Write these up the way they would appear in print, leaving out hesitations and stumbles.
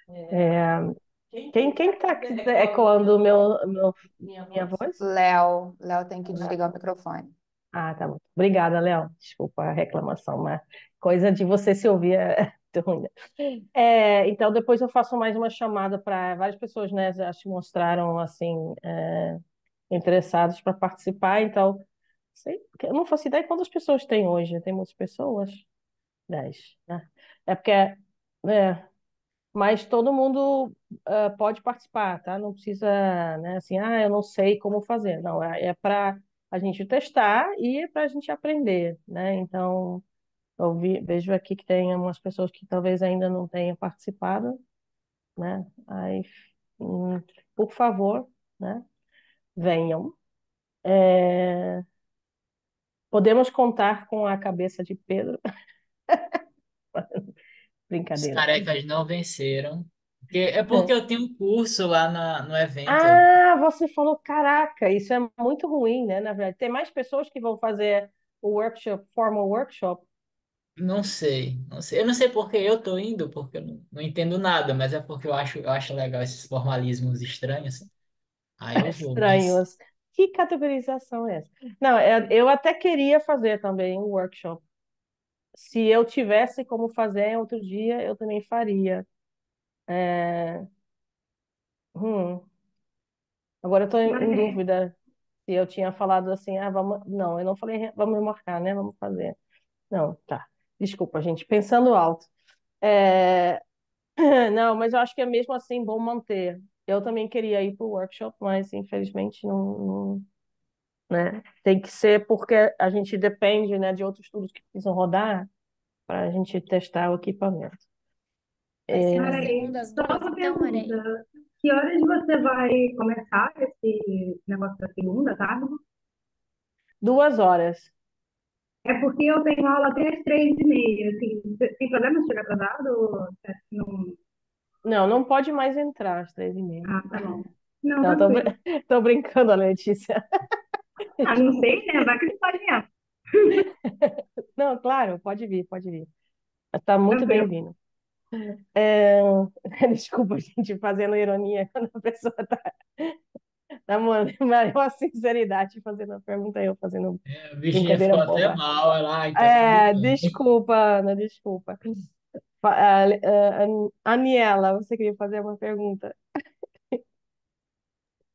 É, quem está ecoando minha voz? Léo tem que desligar o microfone. Ah, tá bom. Obrigada, Léo. Desculpa a reclamação, mas coisa de você se ouvir é muito ruim, né? Então, depois eu faço mais uma chamada para várias pessoas, né? Já se mostraram, assim, interessadas para participar. Então, eu não faço ideia quantas pessoas tem hoje. Tem muitas pessoas? 10, né? É porque, mas todo mundo pode participar, tá? Não precisa, né, assim, eu não sei como fazer. Não, é para a gente testar e para a gente aprender, né? Então, vejo aqui que tem umas pessoas que talvez ainda não tenham participado, né? Aí, hum, por favor, né, venham. É, podemos contar com a cabeça de Pedro? Os Brincadeira. carecas não venceram. Porque eu tenho um curso lá no evento. Ah, você falou, caraca, isso é muito ruim, né? Na verdade, tem mais pessoas que vão fazer o workshop, formal workshop. Não sei, não sei. Eu não sei porque eu tô indo, porque eu não entendo nada, mas é porque eu acho legal esses formalismos estranhos. Aí eu vou, mas Estranhos. Que categorização é essa? Não, eu até queria fazer também um workshop. Se eu tivesse como fazer outro dia, eu também faria. É, hum, agora eu estou em Mas dúvida se eu tinha falado assim, vamos. Não, eu não falei, vamos marcar, né? Vamos fazer. Não, tá. Desculpa, gente, pensando alto. É, não, mas eu acho que é mesmo assim bom manter. Eu também queria ir para o workshop, mas infelizmente não, né? Tem que ser porque a gente depende, né, de outros estudos que precisam rodar para a gente testar o equipamento. Vai ser na É, Marei, segunda às só 2, uma então, Marei? pergunta. Que horas você vai começar esse negócio da segunda, tá? 2 horas. É porque eu tenho aula até às 3h30. Assim, tem problema se chegar atrasado? Ou não... Não, não pode mais entrar às 3h30. Ah, tá bom. Não, Não, tô, tranquilo. tô brincando, Letícia. Ah, não sei, né? Vai que ele pode mesmo. Não, claro, pode vir, pode vir. Está muito Tranquilo. bem-vindo. É, desculpa, gente, fazendo ironia quando a pessoa tá uma sinceridade fazendo a pergunta, eu fazendo a bichinha brincadeira ficou até boba. mal. Ela, ai, tá tudo bem. Desculpa, Ana, desculpa. Aniela, você queria fazer uma pergunta?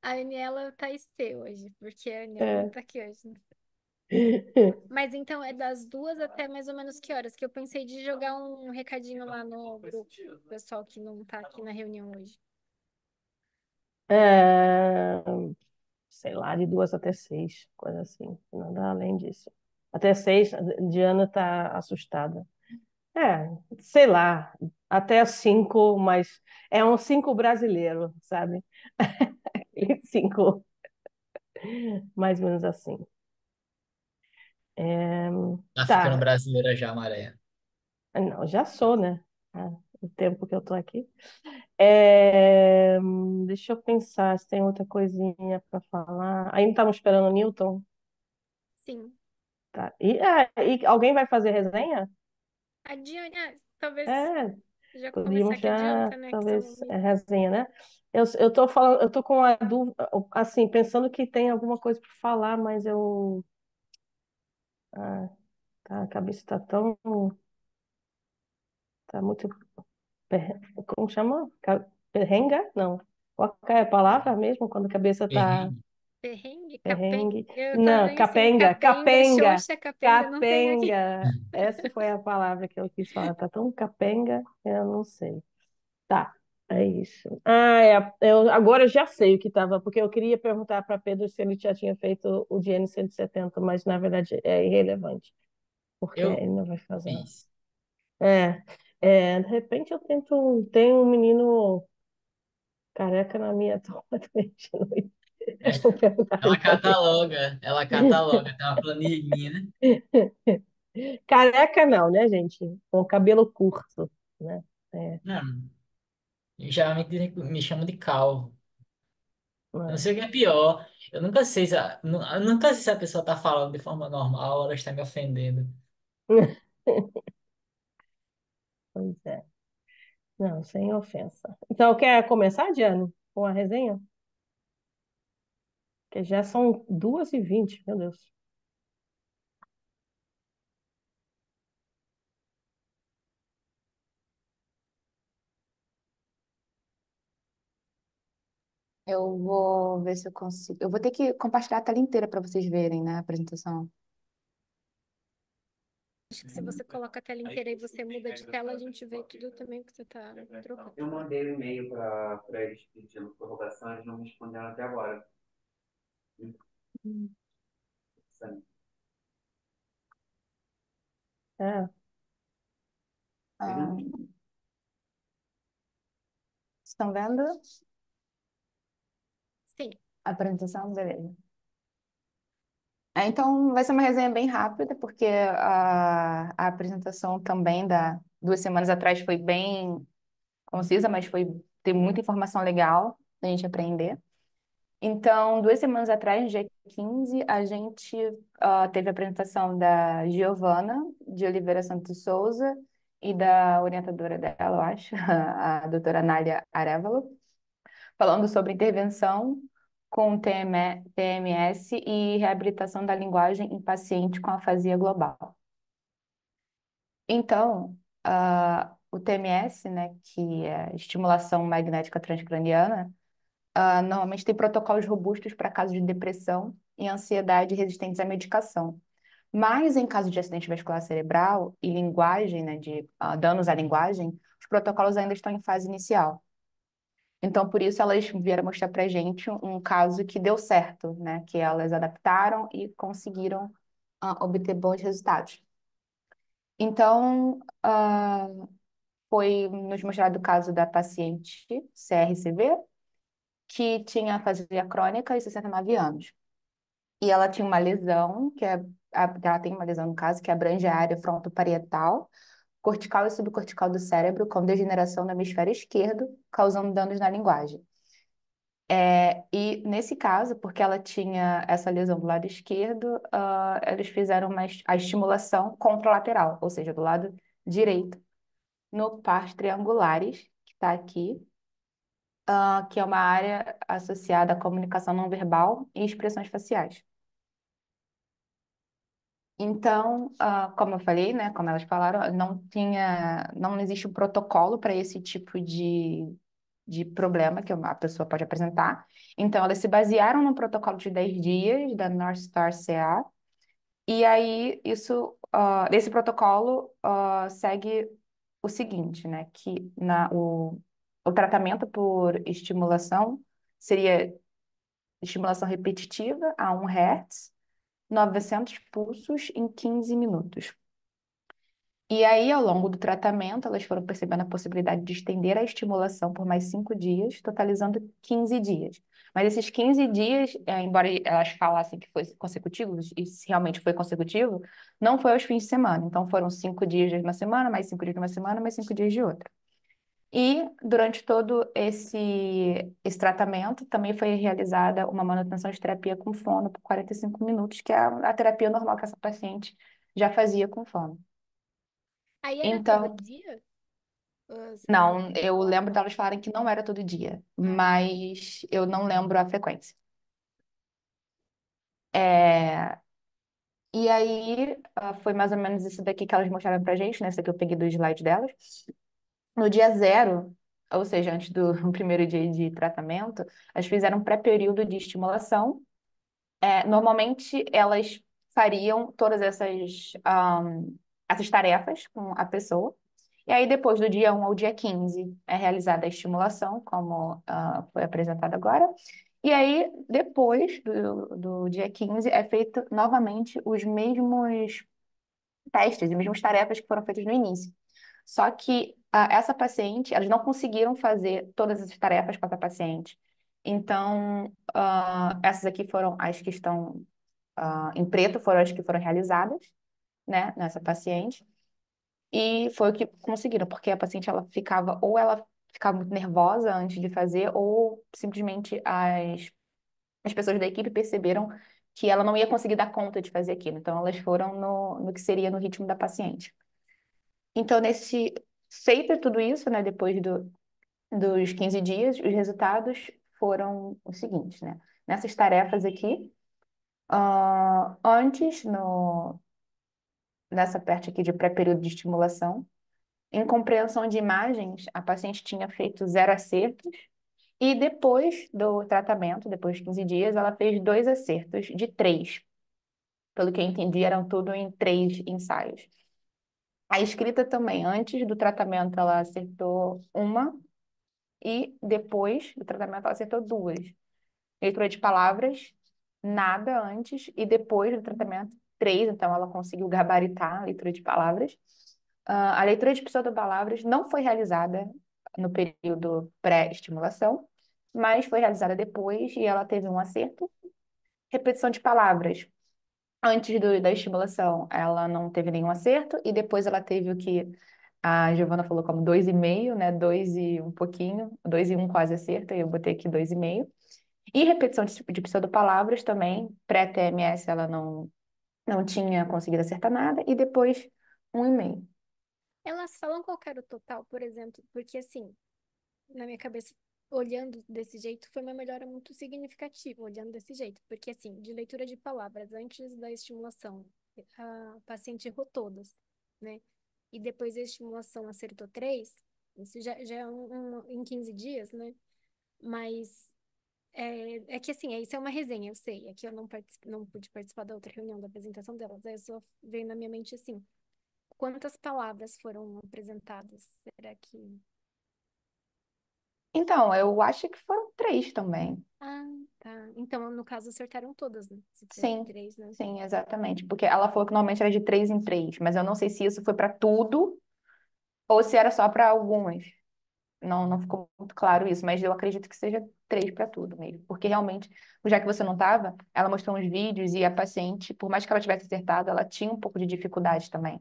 A Aniela tá EC hoje, porque a Aniela não É. tá aqui hoje, né? Mas então é das 2 até mais ou menos que horas? Que eu pensei de jogar um recadinho lá no grupo, pro pessoal que não tá aqui na reunião hoje. É, sei lá, de 2 até 6, coisa assim, nada além disso. Até 6, Diana tá assustada. Sei lá, até 5, mas é um 5 brasileiro, sabe? Aquele 5, mais ou menos assim. É, Tá ficando tá, brasileira já, Maré. não, já sou, né? O tempo que eu tô aqui. Deixa eu pensar se tem outra coisinha para falar. Ainda estamos esperando o Newton. Sim. Tá. E alguém vai fazer resenha? A Diane, talvez É, já podíamos começar que já, adianta, né? Que você não talvez, veio. resenha, né? Eu tô falando, eu tô com a dúvida, assim, pensando que tem alguma coisa para falar, mas ah, a cabeça tá tão, tá muito, como chama? Perrenga? Não. Qual que é a palavra mesmo quando a cabeça tá Perrengue. Perrengue, capenga. perrengue? Eu tava Não, bem assim, capenga, capenga, capenga, xoxa, capenga, não tem aqui. capenga. Essa foi a palavra que eu quis falar. Tá tão capenga, eu não sei. Tá, é isso. Agora eu já sei o que estava, porque eu queria perguntar para Pedro se ele já tinha feito o DN 170, mas na verdade é irrelevante, porque Eu ele não vai fazer, não. fiz. É, de repente eu tento. Tem um menino careca na minha turma também de noite. É, Vou perguntar ele para ver. ela cataloga, tem uma planilhinha, né? Careca não, né, gente? Com cabelo curto, né? É, Não, geralmente me chamam de calvo. Eu não não. sei o que é pior. Eu nunca sei se a pessoa tá falando de forma normal ou ela está me ofendendo. Pois é. Não, sem ofensa. Então, quer começar, Diane, com a resenha? Que já são 2h20, meu Deus. Eu vou ver se eu consigo. Eu vou ter que compartilhar a tela inteira para vocês verem, né, a apresentação. Acho que se você coloca a tela inteira e você muda de tela, a gente vê tudo também que você tá trocando. Eu mandei um e-mail para eles pedindo prorrogação, eles não me responderam até agora. Hum. Sabe? É, Ah, estão vendo Sim. a apresentação? Beleza. Então, vai ser uma resenha bem rápida, porque a apresentação também da 2 semanas atrás foi bem concisa, mas tem muita informação legal da gente aprender. Então, 2 semanas atrás, no dia 15, a gente teve a apresentação da Giovana de Oliveira Santos Souza e da orientadora dela, eu acho, a doutora Nália Arevalo, falando sobre intervenção com TMS e reabilitação da linguagem em paciente com afasia global. Então, o TMS, né, que é estimulação magnética transcraniana, normalmente tem protocolos robustos para casos de depressão e ansiedade resistentes à medicação. Mas em caso de acidente vascular cerebral e linguagem, né, de danos à linguagem, os protocolos ainda estão em fase inicial. Então, por isso, elas vieram mostrar para a gente um caso que deu certo, né, que elas adaptaram e conseguiram obter bons resultados. Então, foi nos mostrado o caso da paciente CRCV, que tinha afasia crônica e 69 anos. E ela tinha uma lesão, ela tem uma lesão no caso, que abrange a área frontoparietal, cortical e subcortical do cérebro, com degeneração no hemisfério esquerdo, causando danos na linguagem. E nesse caso, porque ela tinha essa lesão do lado esquerdo, eles fizeram a estimulação contralateral, ou seja, do lado direito, no par triangulares, que está aqui, que é uma área associada à comunicação não verbal e expressões faciais. Então, como eu falei, né, como elas falaram, não existe um protocolo para esse tipo de problema que a pessoa pode apresentar. Então, elas se basearam no protocolo de 10 dias da North Star CA, e aí esse protocolo segue o seguinte, né, que o tratamento por estimulação seria estimulação repetitiva a 1 Hz, 900 pulsos em 15 minutos. E aí, ao longo do tratamento, elas foram percebendo a possibilidade de estender a estimulação por mais 5 dias, totalizando 15 dias. Mas esses 15 dias, embora elas falassem que foi consecutivo, e se realmente foi consecutivo, não foi aos fins de semana. Então, foram 5 dias de uma semana, mais 5 dias de uma semana, mais 5 dias de outra. E durante todo esse tratamento, também foi realizada uma manutenção de terapia com fono por 45 minutos, que é a terapia normal que essa paciente já fazia com fono. Aí era todo Então, dia? Você não não, eu lembra? lembro delas falarem que não era todo dia, Ah, tá. mas eu não lembro a frequência. É, E aí, foi mais ou menos isso daqui que elas mostraram pra gente, né? Esse aqui eu peguei do slide delas. No dia zero, ou seja, antes do primeiro dia de tratamento, elas fizeram um pré-período de estimulação. Normalmente, elas fariam todas essas tarefas com a pessoa. E aí, depois do dia 1 ao dia 15, é realizada a estimulação, como foi apresentado agora. E aí, depois do dia 15, é feito novamente os mesmos testes, as mesmas tarefas que foram feitas no início. Só que essa paciente, elas não conseguiram fazer todas essas tarefas com essa paciente. Então, essas aqui foram as que estão em preto, foram as que foram realizadas, né, nessa paciente. E foi o que conseguiram, porque a paciente ela ficava muito nervosa antes de fazer, ou simplesmente as pessoas da equipe perceberam que ela não ia conseguir dar conta de fazer aquilo. Então, elas foram no que seria no ritmo da paciente. Então, Feito tudo isso, né, depois dos 15 dias, os resultados foram os seguintes, né? Nessas tarefas aqui, antes, nessa parte aqui de pré-período de estimulação, em compreensão de imagens, a paciente tinha feito 0 acertos, e depois do tratamento, depois de 15 dias, ela fez 2 acertos de 3. Pelo que eu entendi, eram tudo em 3 ensaios. A escrita também, antes do tratamento, ela acertou uma, e depois do tratamento, ela acertou 2. Leitura de palavras, nada antes, e depois do tratamento, 3. Então, ela conseguiu gabaritar a leitura de palavras. A leitura de pseudopalavras não foi realizada no período pré-estimulação, mas foi realizada depois e ela teve um acerto. Repetição de palavras. Antes da estimulação, ela não teve nenhum acerto, e depois ela teve o que a Giovana falou como 2,5, né? 2 e um pouquinho, 2 e um quase acerto, e eu botei aqui 2,5. E repetição de pseudopalavras também, pré-TMS ela não tinha conseguido acertar nada, e depois 1,5. Elas falam qual que era o total, por exemplo, porque assim, na minha cabeça, olhando desse jeito, foi uma melhora muito significativa, olhando desse jeito, porque assim, de leitura de palavras antes da estimulação, a paciente errou todas, né? E depois da estimulação acertou 3, isso já é em 15 dias, né? Mas é que assim, isso é uma resenha, eu sei. É que eu não pude participar da outra reunião da apresentação delas. Aí só veio na minha mente assim, quantas palavras foram apresentadas? Será que. Então, eu acho que foram 3 também. Ah, tá. Então, no caso, acertaram todas, né? Se foi Sim, 3, né? sim, exatamente. Porque ela falou que normalmente era de 3 em 3, mas eu não sei se isso foi para tudo ou se era só para algumas. Não ficou muito claro isso, mas eu acredito que seja 3 para tudo mesmo. Porque realmente, já que você não estava, ela mostrou uns vídeos e a paciente, por mais que ela tivesse acertado, ela tinha um pouco de dificuldade também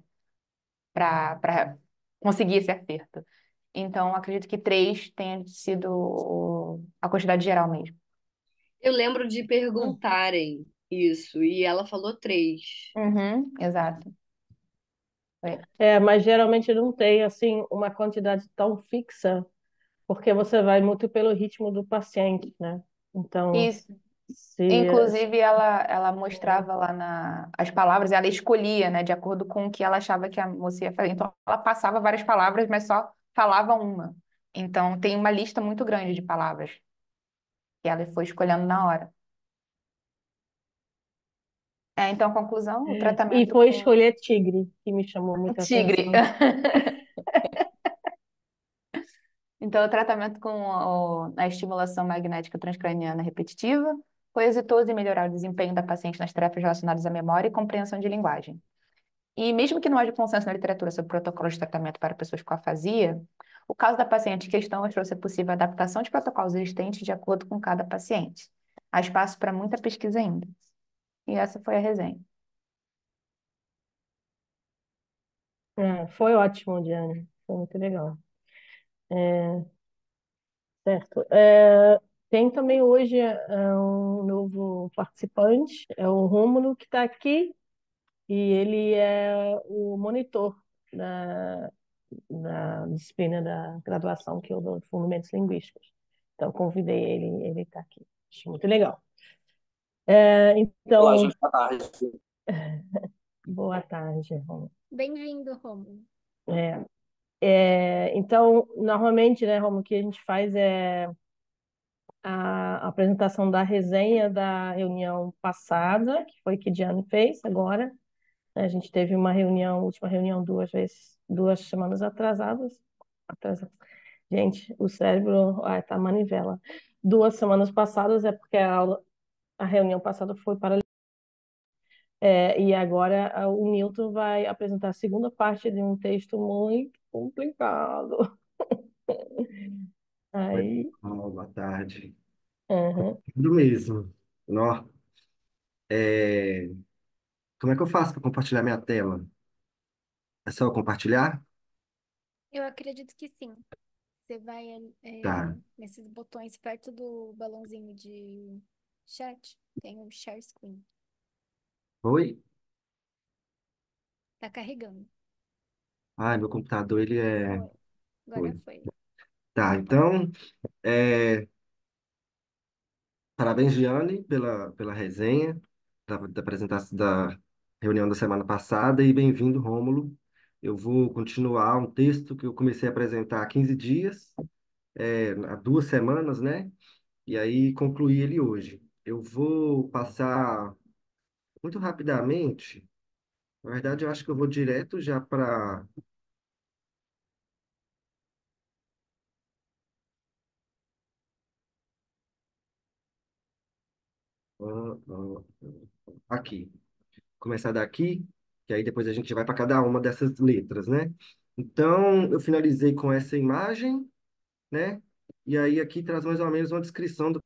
para conseguir esse acerto. Então, acredito que 3 tenha sido a quantidade geral mesmo. Eu lembro de Hum. perguntarem isso, e ela falou 3. Uhum, exato. Foi. Mas geralmente não tem assim uma quantidade tão fixa, porque você vai muito pelo ritmo do paciente, né? Então, Isso. se Inclusive, ela mostrava lá as palavras, ela escolhia, né, de acordo com o que ela achava que a moça ia fazer. Então, ela passava várias palavras, mas só falava uma. Então, tem uma lista muito grande de palavras que ela foi escolhendo na hora. Então, conclusão, o e tratamento foi com escolher tigre, que me chamou muita tigre. atenção. Então, o tratamento com a estimulação magnética transcraniana repetitiva foi exitoso em melhorar o desempenho da paciente nas tarefas relacionadas à memória e compreensão de linguagem. E mesmo que não haja consenso na literatura sobre protocolos de tratamento para pessoas com afasia, o caso da paciente em questão mostrou ser possível a adaptação de protocolos existentes de acordo com cada paciente. Há espaço para muita pesquisa ainda. E essa foi a resenha. Foi ótimo, Diane. Foi muito legal. Certo. Tem também hoje um novo participante, é o Rômulo, que está aqui, e ele é o monitor da disciplina da graduação que eu dou de Fundamentos Linguísticos. Então, convidei ele está aqui. Acho muito legal. Olá, Então, gente, boa tarde. boa tarde, Rômulo. Bem-vindo, Romulo. Então, normalmente, né, Rômulo, o que a gente faz é a apresentação da resenha da reunião passada, que foi que Diane fez agora, né? A gente teve uma reunião, última reunião 2 semanas atrasadas. Atrasa- Gente, o cérebro tá manivela. 2 semanas passadas é porque a reunião passada foi para. E agora o Milton vai apresentar a segunda parte de um texto muito complicado. Oi, Aí, pessoal, boa tarde. uhum. Tudo mesmo. Nó, é, como é que eu faço para compartilhar minha tela? É só eu compartilhar? Eu acredito que sim. Você vai Tá. nesses botões perto do balãozinho de chat, tem o share screen. Oi? Tá carregando. Ai, meu computador, ele é Foi. Agora Foi. foi. Tá, então, é, parabéns, Giane, pela resenha da apresentação da reunião da semana passada e bem-vindo, Rômulo. Eu vou continuar um texto que eu comecei a apresentar há 15 dias, há 2 semanas, né? E aí concluí ele hoje. Eu vou passar muito rapidamente. Na verdade, eu acho que eu vou direto já para. Aqui. Começar daqui, que aí depois a gente vai para cada uma dessas letras, né? Então, eu finalizei com essa imagem, né? E aí aqui traz mais ou menos uma descrição do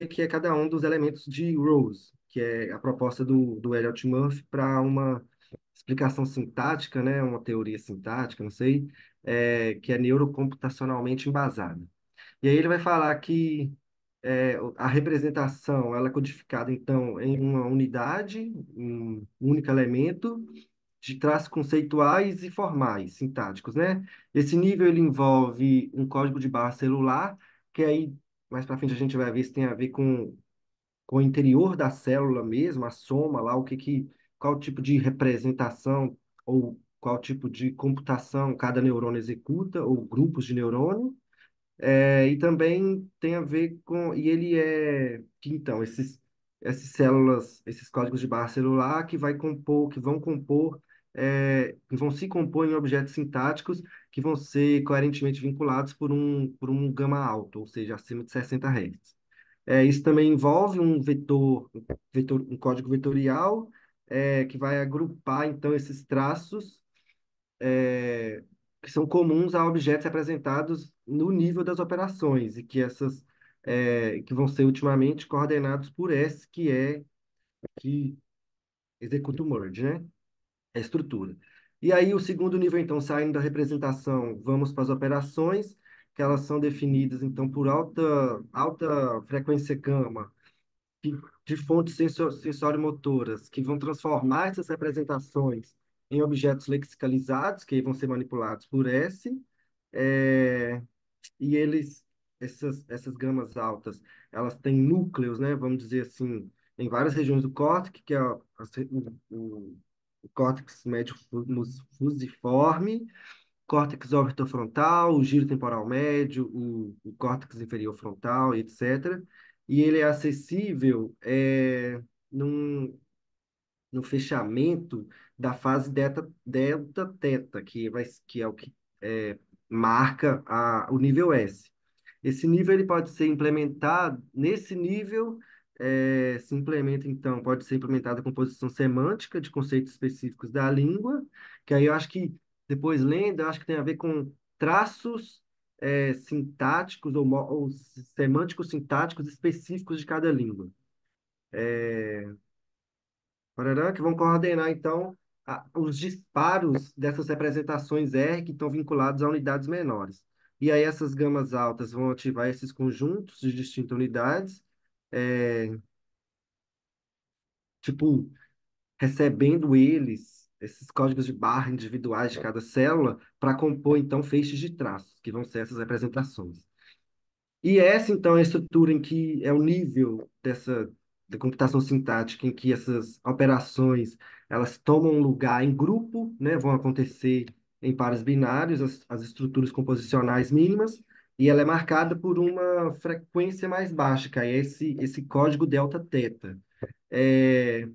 que é cada um dos elementos de Rose, que é a proposta do Elliott Murphy para uma explicação sintática, né? Uma teoria sintática, não sei, que é neurocomputacionalmente embasada. E aí ele vai falar que a representação ela é codificada, então, em uma unidade, um único elemento, de traços conceituais e formais, sintáticos, né? Esse nível ele envolve um código de barra celular, que aí, mais para frente, a gente vai ver se tem a ver com o interior da célula mesmo, a soma lá, qual tipo de representação ou qual tipo de computação cada neurônio executa, ou grupos de neurônio. E também tem a ver com. E ele que então, essas células, esses códigos de barra celular que vão se compor em objetos sintáticos que vão ser coerentemente vinculados por um gama alto, ou seja, acima de 60 Hz. Isso também envolve um código vetorial, que vai agrupar, então, esses traços é, que são comuns a objetos representados no nível das operações e que vão ser ultimamente coordenados por S, que executa o merge, né? A estrutura. E aí o segundo nível, então, saindo da representação, vamos para as operações, que elas são definidas, então, por alta frequência gama, que- de fontes sensório-motoras, que vão transformar essas representações em objetos lexicalizados, que aí vão ser manipulados por S, é, e essas gamas altas, elas têm núcleos, né, vamos dizer assim, em várias regiões do córtex, que é o córtex médio fusiforme, córtex orbitofrontal, o giro temporal médio, o córtex inferior frontal, etc. E ele é acessível no fechamento da fase delta teta, que é o que marca o nível S. Esse nível ele pode ser implementado, nesse nível se implementa, então, pode ser implementada a composição semântica de conceitos específicos da língua, que aí eu acho que, depois lendo, eu acho que tem a ver com traços sintáticos ou semânticos sintáticos específicos de cada língua. Parará, que vão coordenar, então, os disparos dessas representações R que estão vinculados a unidades menores. E aí essas gamas altas vão ativar esses conjuntos de distintas unidades, é, tipo, recebendo esses códigos de barra individuais de cada célula, para compor, então, feixes de traços, que vão ser essas representações. E essa, então, é a estrutura em que é o nível da computação sintática, em que essas operações elas tomam lugar em grupo, né, vão acontecer em pares binários, as estruturas composicionais mínimas, e ela é marcada por uma frequência mais baixa, que é esse código delta teta. É,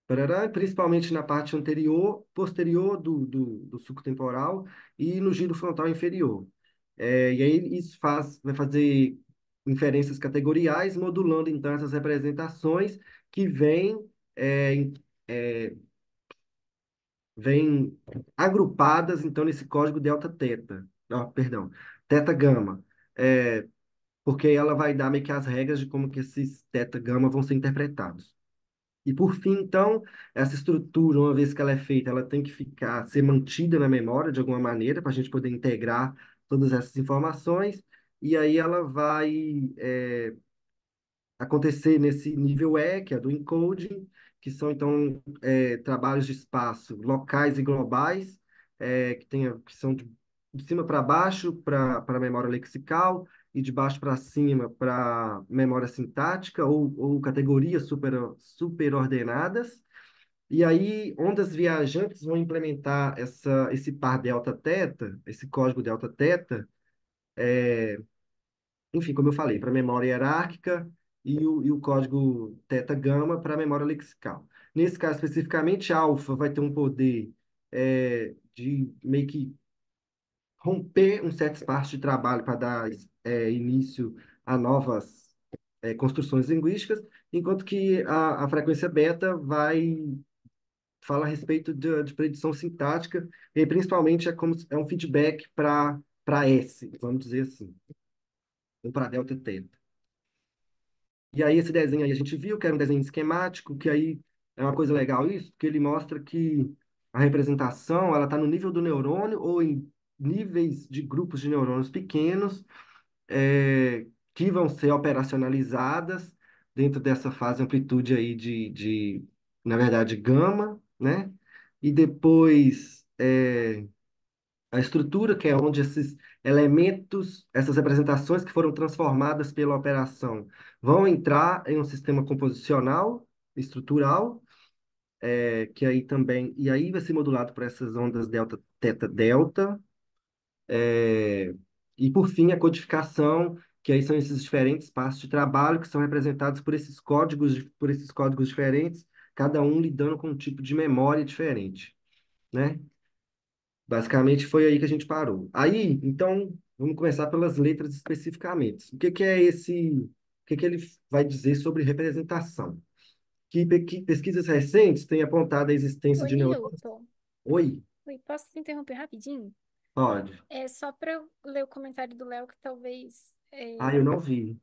Parará, principalmente na parte posterior do sulco temporal e no giro frontal inferior. E aí isso vai fazer inferências categoriais, modulando então essas representações que é, em- é, vêm agrupadas então nesse código delta teta, perdão, teta gama, porque ela vai dar meio que as regras de como que esses teta gama vão ser interpretados. E por fim, então, essa estrutura, uma vez que ela é feita, ela tem que ser mantida na memória de alguma maneira, para a gente poder integrar todas essas informações, e aí ela vai acontecer nesse nível E, que é do encoding, que são, então, trabalhos de espaço locais e globais, que são de cima para baixo para memória lexical e de baixo para cima para memória sintática ou categorias superordenadas. E aí, ondas viajantes vão implementar esse par delta-teta, esse código delta-teta, enfim, como eu falei, para memória hierárquica e o código teta-gama para memória lexical. Nesse caso, especificamente, alfa vai ter um poder de meio que romper um certo espaço de trabalho para dar início a novas construções linguísticas, enquanto que a frequência beta fala a respeito de predição sintática, e principalmente é um feedback para S, vamos dizer assim, ou para delta teta. E aí esse desenho aí a gente viu que era um desenho esquemático, que aí é uma coisa legal isso, porque ele mostra que a representação ela está no nível do neurônio ou em níveis de grupos de neurônios pequenos que vão ser operacionalizadas dentro dessa fase amplitude aí na verdade, gama, né? E depois a estrutura, que é onde esses elementos, essas representações que foram transformadas pela operação, vão entrar em um sistema composicional, estrutural, que aí também, e aí vai ser modulado por essas ondas delta, teta, delta, e por fim a codificação, que aí são esses diferentes passos de trabalho que são representados por esses códigos diferentes, cada um lidando com um tipo de memória diferente, né? Basicamente foi aí que a gente parou. Aí, então, vamos começar pelas letras especificamente. O que é o que ele vai dizer sobre representação? Que pesquisas recentes têm apontado a existência Ô, de neurônios. Newton, Oi, oi, posso te interromper rapidinho? pode. É só para eu ler o comentário do Léo, que talvez Ah, eu não vi.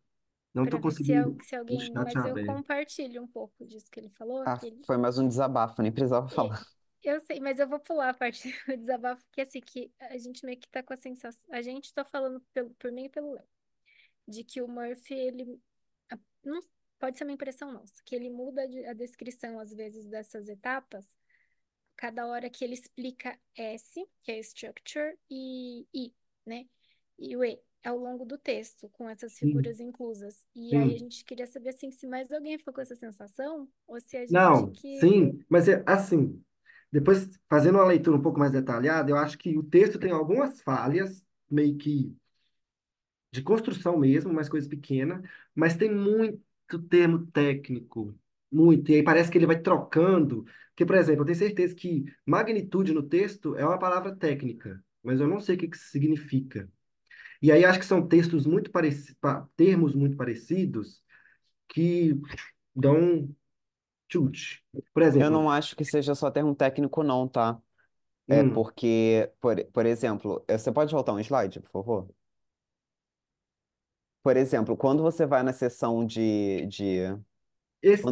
Não estou para ver conseguindo se o alguém, chat mas eu aberto. compartilho um pouco disso que ele falou, Ah, que ele, foi mais um desabafo, nem precisava é, falar. eu sei, mas eu vou pular a parte do desabafo, porque assim, que a gente meio que tá com a sensação, a gente tá falando por mim e pelo Léo, de que o Murphy, não pode ser uma impressão nossa, que ele muda a descrição, às vezes, dessas etapas, cada hora que ele explica S, que é structure, e I, né? E o E, ao longo do texto, com essas Sim, figuras inclusas. E aí a sim. gente queria saber, assim, se mais alguém ficou com essa sensação, ou se a gente Não, que... sim, mas é assim. Depois, fazendo uma leitura um pouco mais detalhada, eu acho que o texto tem algumas falhas, meio que de construção mesmo, mais coisa pequena, mas tem muito termo técnico, muito, e aí parece que ele vai trocando, que, por exemplo, eu tenho certeza que magnitude no texto é uma palavra técnica, mas eu não sei o que que isso significa. E aí acho que são textos muito parecidos, termos muito parecidos que dão um chute. Por Eu exemplo, não acho que seja só termo técnico, não, tá? É hum, porque, por exemplo, você pode voltar um slide, por favor? Por exemplo, quando você vai na seção esse,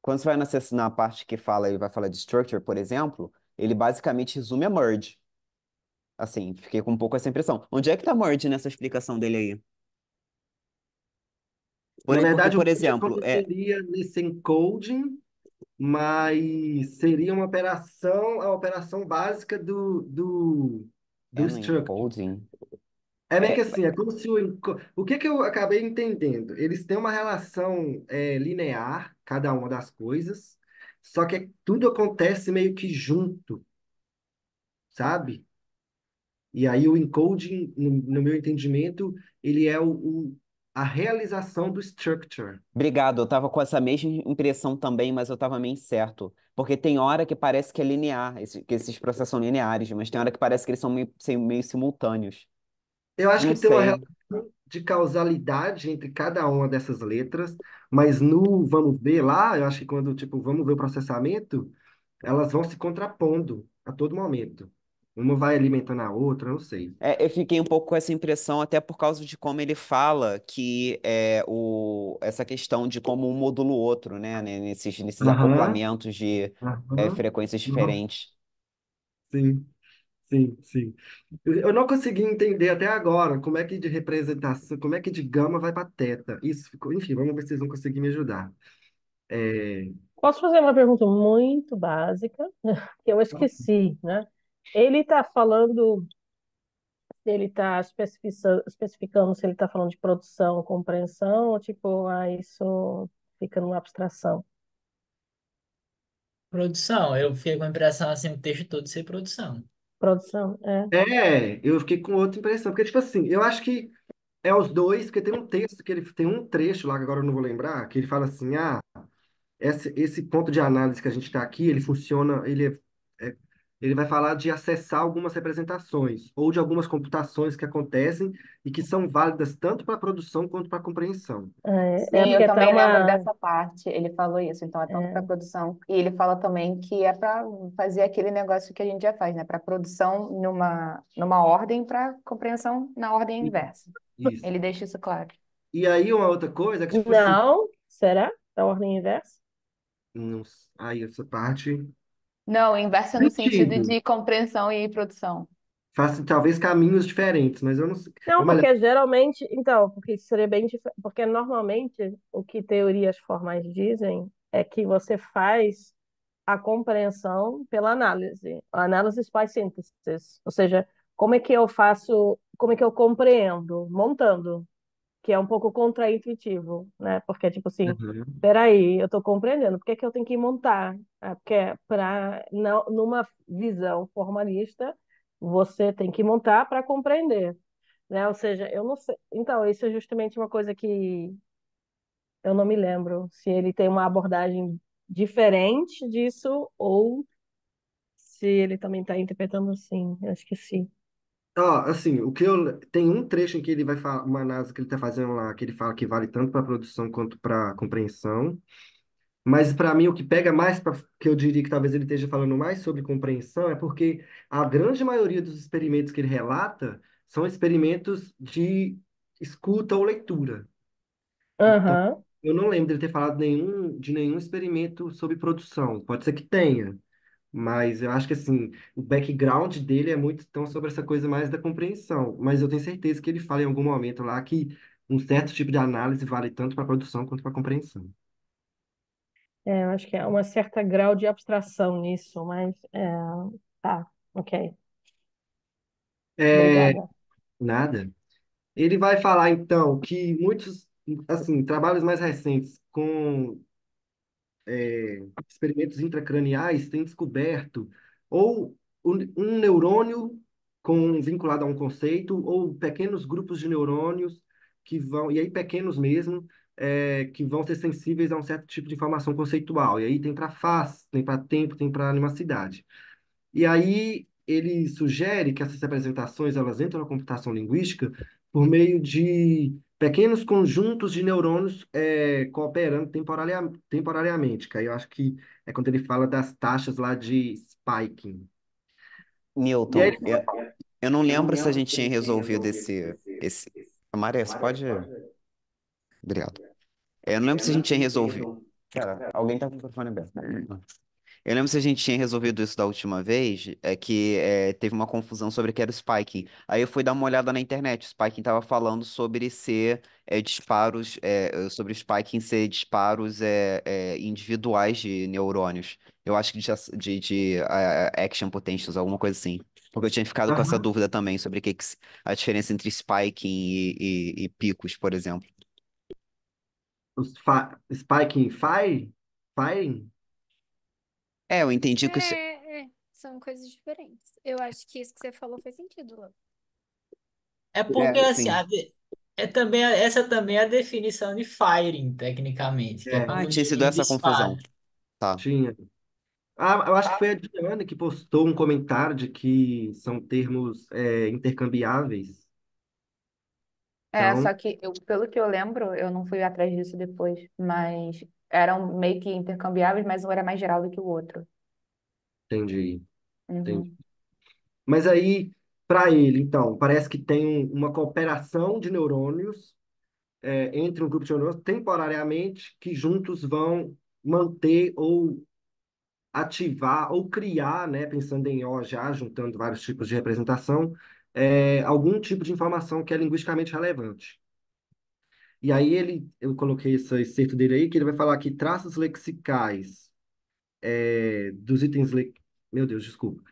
quando você vai na parte que fala, ele vai falar de structure, por exemplo, ele basicamente resume a merge. Assim, fiquei com um pouco essa impressão. Onde é que tá merge nessa explicação dele aí? na Porque, verdade, o por merge exemplo, aconteceria nesse encoding, mas seria a operação básica do no structure. encoding. É meio que É, assim, é como se o que que eu acabei entendendo? Eles têm uma relação linear, cada uma das coisas, só que tudo acontece meio que junto, sabe? E aí o encoding, no meu entendimento, ele é a realização do structure. Obrigado, eu tava com essa mesma impressão também, mas eu tava meio incerto. Porque tem hora que parece que é linear, que esses processos são lineares, mas tem hora que parece que eles são meio simultâneos. Eu acho que Não tem uma sei. relação de causalidade entre cada uma dessas letras, mas no vamos ver lá, eu acho que quando, tipo, vamos ver o processamento, elas vão se contrapondo a todo momento. Uma vai alimentando a outra, eu não sei. Eu fiquei um pouco com essa impressão, até por causa de como ele fala que essa questão de como um modula o outro, né, nesses Aham, acoplamentos de aham, frequências aham. diferentes. Sim, sim, sim. Eu não consegui entender até agora como é que de representação, como é que de gama vai para teta. Isso ficou, enfim, vamos ver se vocês vão conseguir me ajudar. É, Posso fazer uma pergunta muito básica, que eu esqueci, né? Ele está falando. Ele está especificando se ele está falando de produção, compreensão, ou tipo, isso fica numa abstração. Produção, eu fiquei com a impressão assim, o texto todo ser produção. Produção, é. Eu fiquei com outra impressão, porque, tipo assim, eu acho que é os dois, porque tem um texto que ele tem um trecho lá, que agora eu não vou lembrar, que ele fala assim, esse ponto de análise que a gente está aqui, ele funciona, é- ele vai falar de acessar algumas representações, ou de algumas computações que acontecem e que são válidas tanto para a produção quanto para a compreensão. É Sim, eu porque tá também lembro uma. dessa parte. Ele falou isso, então é tanto para É, produção. E ele fala também que é para fazer aquele negócio que a gente já faz, né? Para produção numa ordem, para compreensão na ordem inversa. Isso. Ele deixa isso claro. E aí uma outra coisa é que, tipo assim, não, será? Da ordem inversa? não, aí essa parte Não, inversa no sentido sentido. de compreensão e produção. Faz talvez caminhos diferentes, mas eu não sei. Não, Vamos olhar. porque geralmente, então, porque isso seria bem diferente, porque normalmente o que teorias formais dizem é que você faz a compreensão pela análise, a análise by synthesis, ou seja, como é que eu faço, como é que eu compreendo? Montando, que é um pouco contraintuitivo, né? Porque, tipo assim, Uhum. peraí, eu estou compreendendo, por que que eu tenho que montar? Porque para numa visão formalista, você tem que montar para compreender, né? Ou seja, eu não sei. Então, isso é justamente uma coisa que eu não me lembro se ele tem uma abordagem diferente disso ou se ele também está interpretando assim. Eu esqueci. Ó, assim, o que eu tem um trecho em que ele vai falar, uma análise que ele está fazendo lá, que ele fala que vale tanto para produção quanto para compreensão. Mas para mim o que pega mais, que eu diria que talvez ele esteja falando mais sobre compreensão, é porque a grande maioria dos experimentos que ele relata são experimentos de escuta ou leitura. Então, Aham. eu não lembro dele ter falado de nenhum experimento sobre produção. Pode ser que tenha, mas eu acho que assim, o background dele é muito então sobre essa coisa mais da compreensão. Mas eu tenho certeza que ele fala em algum momento lá que um certo tipo de análise vale tanto para produção quanto para compreensão. É, eu acho que é uma certa grau de abstração nisso, mas tá, ok. É, Obrigada. nada. Ele vai falar então que muitos, assim, trabalhos mais recentes com experimentos intracraniais têm descoberto ou um neurônio vinculado a um conceito ou pequenos grupos de neurônios que vão, e aí pequenos mesmo, que vão ser sensíveis a um certo tipo de informação conceitual. E aí tem para face, tem para tempo, tem para animacidade. E aí ele sugere que essas representações elas entram na computação linguística por meio de pequenos conjuntos de neurônios cooperando temporariamente, que aí eu acho que é quando ele fala das taxas lá de spiking. E aí Newton, ele... eu não lembro se a gente tinha resolvido esse... Maria, você pode... Obrigado. Eu não lembro se a gente tinha resolvido... Cara, alguém tá com o microfone aberto. Eu lembro se a gente tinha resolvido isso da última vez, teve uma confusão sobre o que era o spiking. Aí eu fui dar uma olhada na internet. O spiking estava falando sobre ser disparos, sobre o spiking ser disparos individuais de neurônios. Eu acho que de action potentials, alguma coisa assim. Porque eu tinha ficado com essa Aham. dúvida também sobre a diferença entre spiking e picos, por exemplo. Spiking firing? Eu entendi que São coisas diferentes. Eu acho que isso que você falou faz sentido, Léo. É porque assim, sim. essa também é a definição de firing, tecnicamente, que é É, Ah, quando tinha sido essa a confusão. dispara. Tá. tinha. Ah, eu acho que foi a Diana que postou um comentário de que são termos intercambiáveis. É, Então, só que pelo que eu lembro, eu não fui atrás disso depois, mas eram meio que intercambiáveis, mas um era mais geral do que o outro. entendi, entendi. Uhum. Mas aí, para ele, então, parece que tem uma cooperação de neurônios entre um grupo de neurônios temporariamente que juntos vão manter ou ativar ou criar, né, pensando em O já, juntando vários tipos de representação, algum tipo de informação que é linguisticamente relevante. E aí eu coloquei esse excerto dele aí, que ele vai falar que traços lexicais dos itens, meu Deus, desculpa.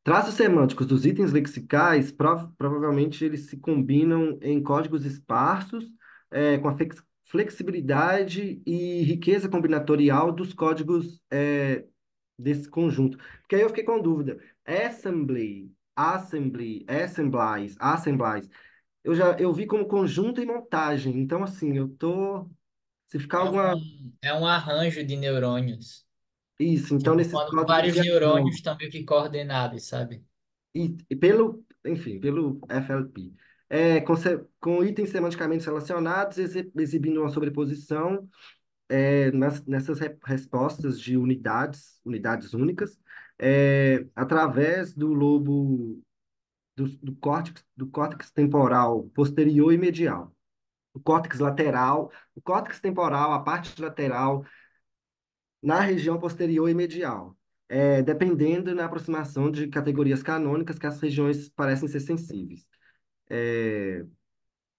Traços semânticos dos itens lexicais, provavelmente eles se combinam em códigos esparsos, com a flexibilidade e riqueza combinatorial dos códigos, desse conjunto. Porque aí eu fiquei com dúvida. Assemblies. Eu vi como conjunto e montagem. Então, assim, se ficar alguma. É um arranjo de neurônios. Isso, então Tipo, nesses quando códigos vários de neurônios ação. estão meio que coordenados, sabe? E enfim, pelo FLP. Com itens semanticamente relacionados, exibindo uma sobreposição, nessas respostas de unidades únicas, através do lobo, do córtex temporal posterior e medial. O córtex temporal, a parte lateral, na região posterior e medial. Dependendo na aproximação de categorias canônicas que as regiões parecem ser sensíveis.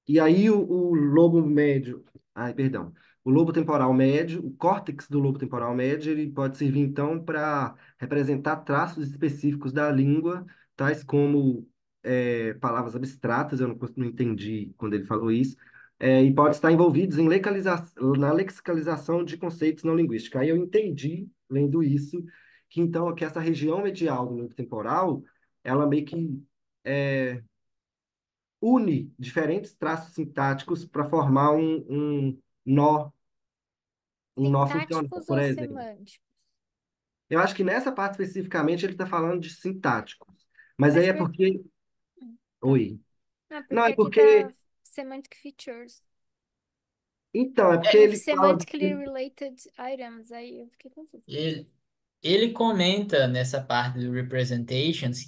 E aí o lobo médio, ai, perdão, o lobo temporal médio, o córtex do lobo temporal médio, ele pode servir então para representar traços específicos da língua, tais como palavras abstratas, eu não entendi quando ele falou isso, e pode estar envolvidos na lexicalização de conceitos não linguísticos. Aí eu entendi, lendo isso, que então que essa região medial do lobo temporal, ela meio que é, une diferentes traços sintáticos para formar nó, um nó funcional, Sintáticos por ou exemplo. semânticos? Eu acho que nessa parte especificamente ele está falando de sintáticos. Mas aí Mas é por... porque. Tá. Oi. Ah, Não, porque é aqui tá porque. semantic features. Então, é porque With ele fala. semantically related items. Aí eu fiquei confusa. Ele, ele comenta nessa parte do representations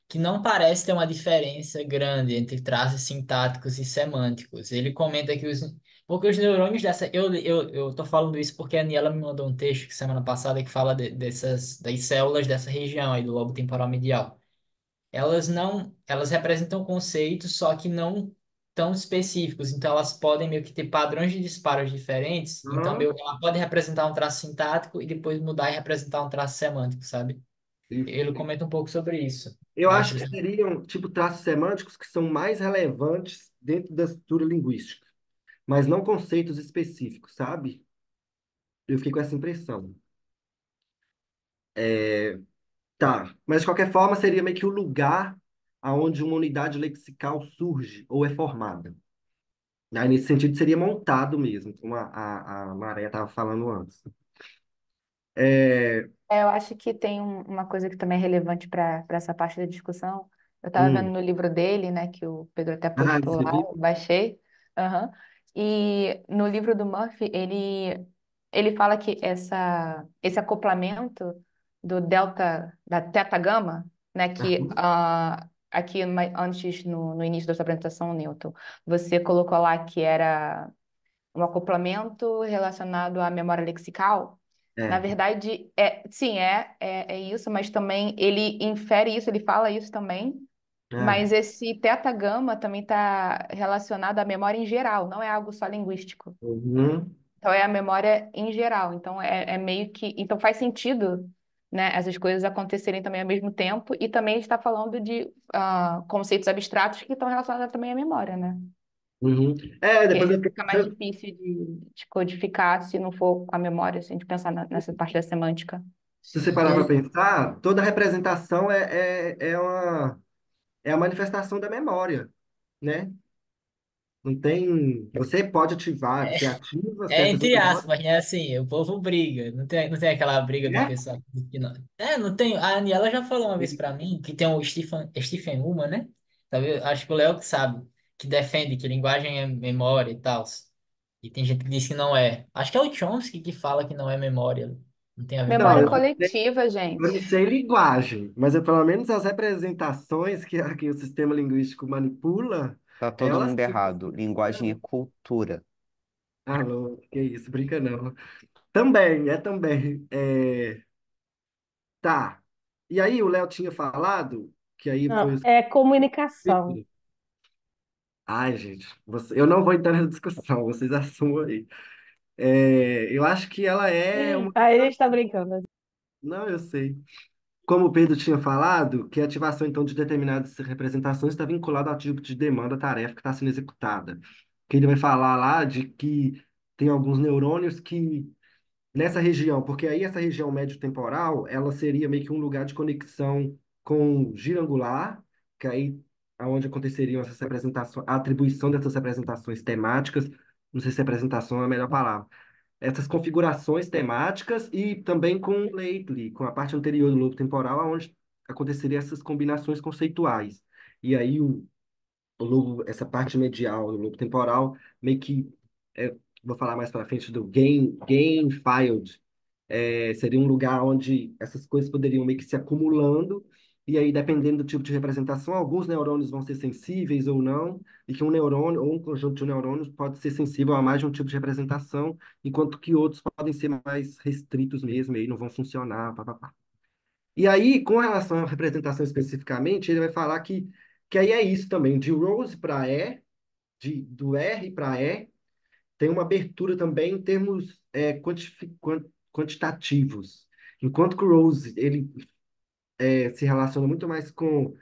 que não parece ter uma diferença grande entre traços sintáticos e semânticos. Ele comenta que porque os neurônios dessa. Eu tô falando isso porque a Aniela me mandou um texto semana passada que fala das células dessa região aí do lobo temporal medial. Elas representam conceitos, só que não tão específicos. Então, elas podem meio que ter padrões de disparos diferentes. Então, Aham, ela pode representar um traço sintático e depois mudar e representar um traço semântico, sabe? isso. Ele comenta um pouco sobre isso. Eu Eu acho acho que isso. seriam, tipo, traços semânticos que são mais relevantes dentro da estrutura linguística, mas não conceitos específicos, sabe? Eu fiquei com essa impressão. Tá, mas de qualquer forma seria meio que o lugar aonde uma unidade lexical surge ou é formada. Aí, nesse sentido, seria montado mesmo, como a Maré estava falando antes. É, Eu acho que tem uma coisa que também é relevante para essa parte da discussão. Eu estava vendo hum, no livro dele, né, que o Pedro até postou você lá, viu? eu baixei. Aham. E no livro do Murphy, ele fala que esse acoplamento do delta, da teta gama, né, que Aham, aqui antes, no início da sua apresentação, Newton, você colocou lá que era um acoplamento relacionado à memória lexical. Na é, verdade, sim, é isso, mas também ele infere isso, ele fala isso também, é. mas esse teta-gama também está relacionado à memória em geral, não é algo só linguístico. Uhum, Então, é a memória em geral. Então, é meio que. Então, faz sentido, né, essas coisas acontecerem também ao mesmo tempo, e também a gente está falando de conceitos abstratos que estão relacionados também à memória, né? uhum. Depois Porque eu fica mais difícil de codificar se não for com a memória, se a gente pensar nessa parte da semântica. se você Sim, parar para pensar, toda representação é a manifestação da memória, né? Não tem. Você pode ativar, você ativa é certas entre memórias, aspas, né? Assim, o povo briga. Não tem aquela briga do né? pessoal que não. Não tem. A Aniela já falou uma vez pra mim que tem o Stephen Uma, né? Sabe? Acho que o Léo que sabe, que defende que linguagem é memória e tal. E tem gente que diz que não é. Acho que é o Chomsky que fala que não é memória. Não tem a ver com Não, Memória memória. coletiva, eu gente. não sei linguagem, mas pelo menos as representações que o sistema linguístico manipula, Tá todo elas mundo têm. errado. Linguagem é cultura. Alô, que isso, brinca não. Também, também. Tá. E aí o Léo tinha falado que aí foi Não, os. é comunicação. Ai, gente, eu não vou entrar nessa discussão, vocês assumam aí. Eu acho que ela é uma. Aí a gente está brincando. Não, eu sei. como o Pedro tinha falado, que a ativação, então, de determinadas representações está vinculada ao tipo de demanda, tarefa que está sendo executada. Que ele vai falar lá de que tem alguns neurônios que, nessa região, porque aí essa região médio-temporal, ela seria meio que um lugar de conexão com o giro angular, que aí aonde aconteceriam essas representações, a atribuição dessas representações temáticas, não sei se representação é a melhor palavra, essas configurações temáticas e também com o lately, com a parte anterior do lobo temporal, onde aconteceriam essas combinações conceituais. E aí o lobo, essa parte medial do lobo temporal, meio que, vou falar mais para frente do gain filed, seria um lugar onde essas coisas poderiam meio que se acumulando, e aí, dependendo do tipo de representação, alguns neurônios vão ser sensíveis ou não, e que um neurônio ou um conjunto de neurônios pode ser sensível a mais de um tipo de representação, enquanto que outros podem ser mais restritos mesmo, e aí não vão funcionar, papapá. E aí, com relação à representação especificamente, ele vai falar que aí é isso também, de Rose para do R para E, tem uma abertura também em termos quantitativos. Enquanto que o Rose ele se relaciona muito mais com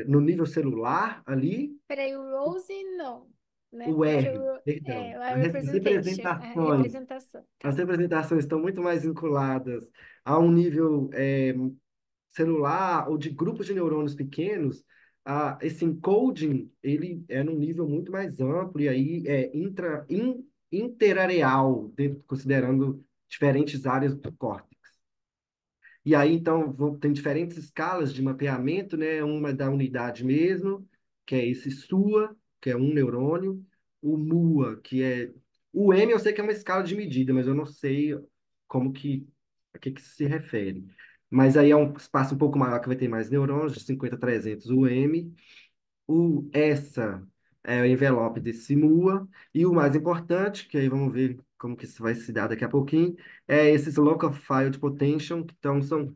no nível celular ali, Peraí, o Rose não, né? o Porque R, é perdão, a representation, a representação, as tá? representações estão muito mais vinculadas a um nível celular ou de grupos de neurônios pequenos, esse encoding ele é num nível muito mais amplo e aí interareal, considerando diferentes áreas do córtex. E aí, então, tem diferentes escalas de mapeamento, né? Uma da unidade mesmo, que é esse SUA, que é um neurônio. O MUA, que é... O M eu sei que é uma escala de medida, mas eu não sei a que isso se refere. Mas aí é um espaço um pouco maior que vai ter mais neurônios, de 50 a 300 o M. Essa é o envelope desse MUA. E o mais importante, que aí vamos ver como que isso vai se dar daqui a pouquinho, é esses local field potential, que então são,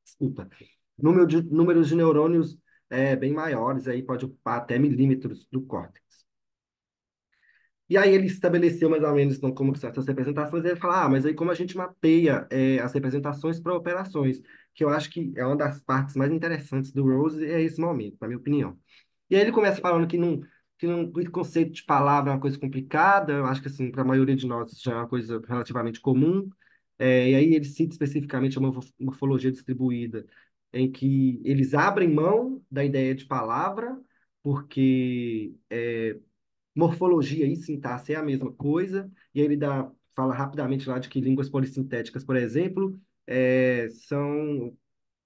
desculpa, números de neurônios bem maiores, aí pode ocupar até milímetros do córtex. E aí ele estabeleceu mais ou menos então, como que são essas representações, e ele fala, mas aí como a gente mapeia as representações para operações, que eu acho que é uma das partes mais interessantes do Rose, é esse momento, na minha opinião. E aí ele começa falando que o conceito de palavra é uma coisa complicada, eu acho que assim, para a maioria de nós já é uma coisa relativamente comum. E aí ele cita especificamente a morfologia distribuída, em que eles abrem mão da ideia de palavra, porque morfologia e sintaxe é a mesma coisa, e aí fala rapidamente lá de que línguas polissintéticas, por exemplo, são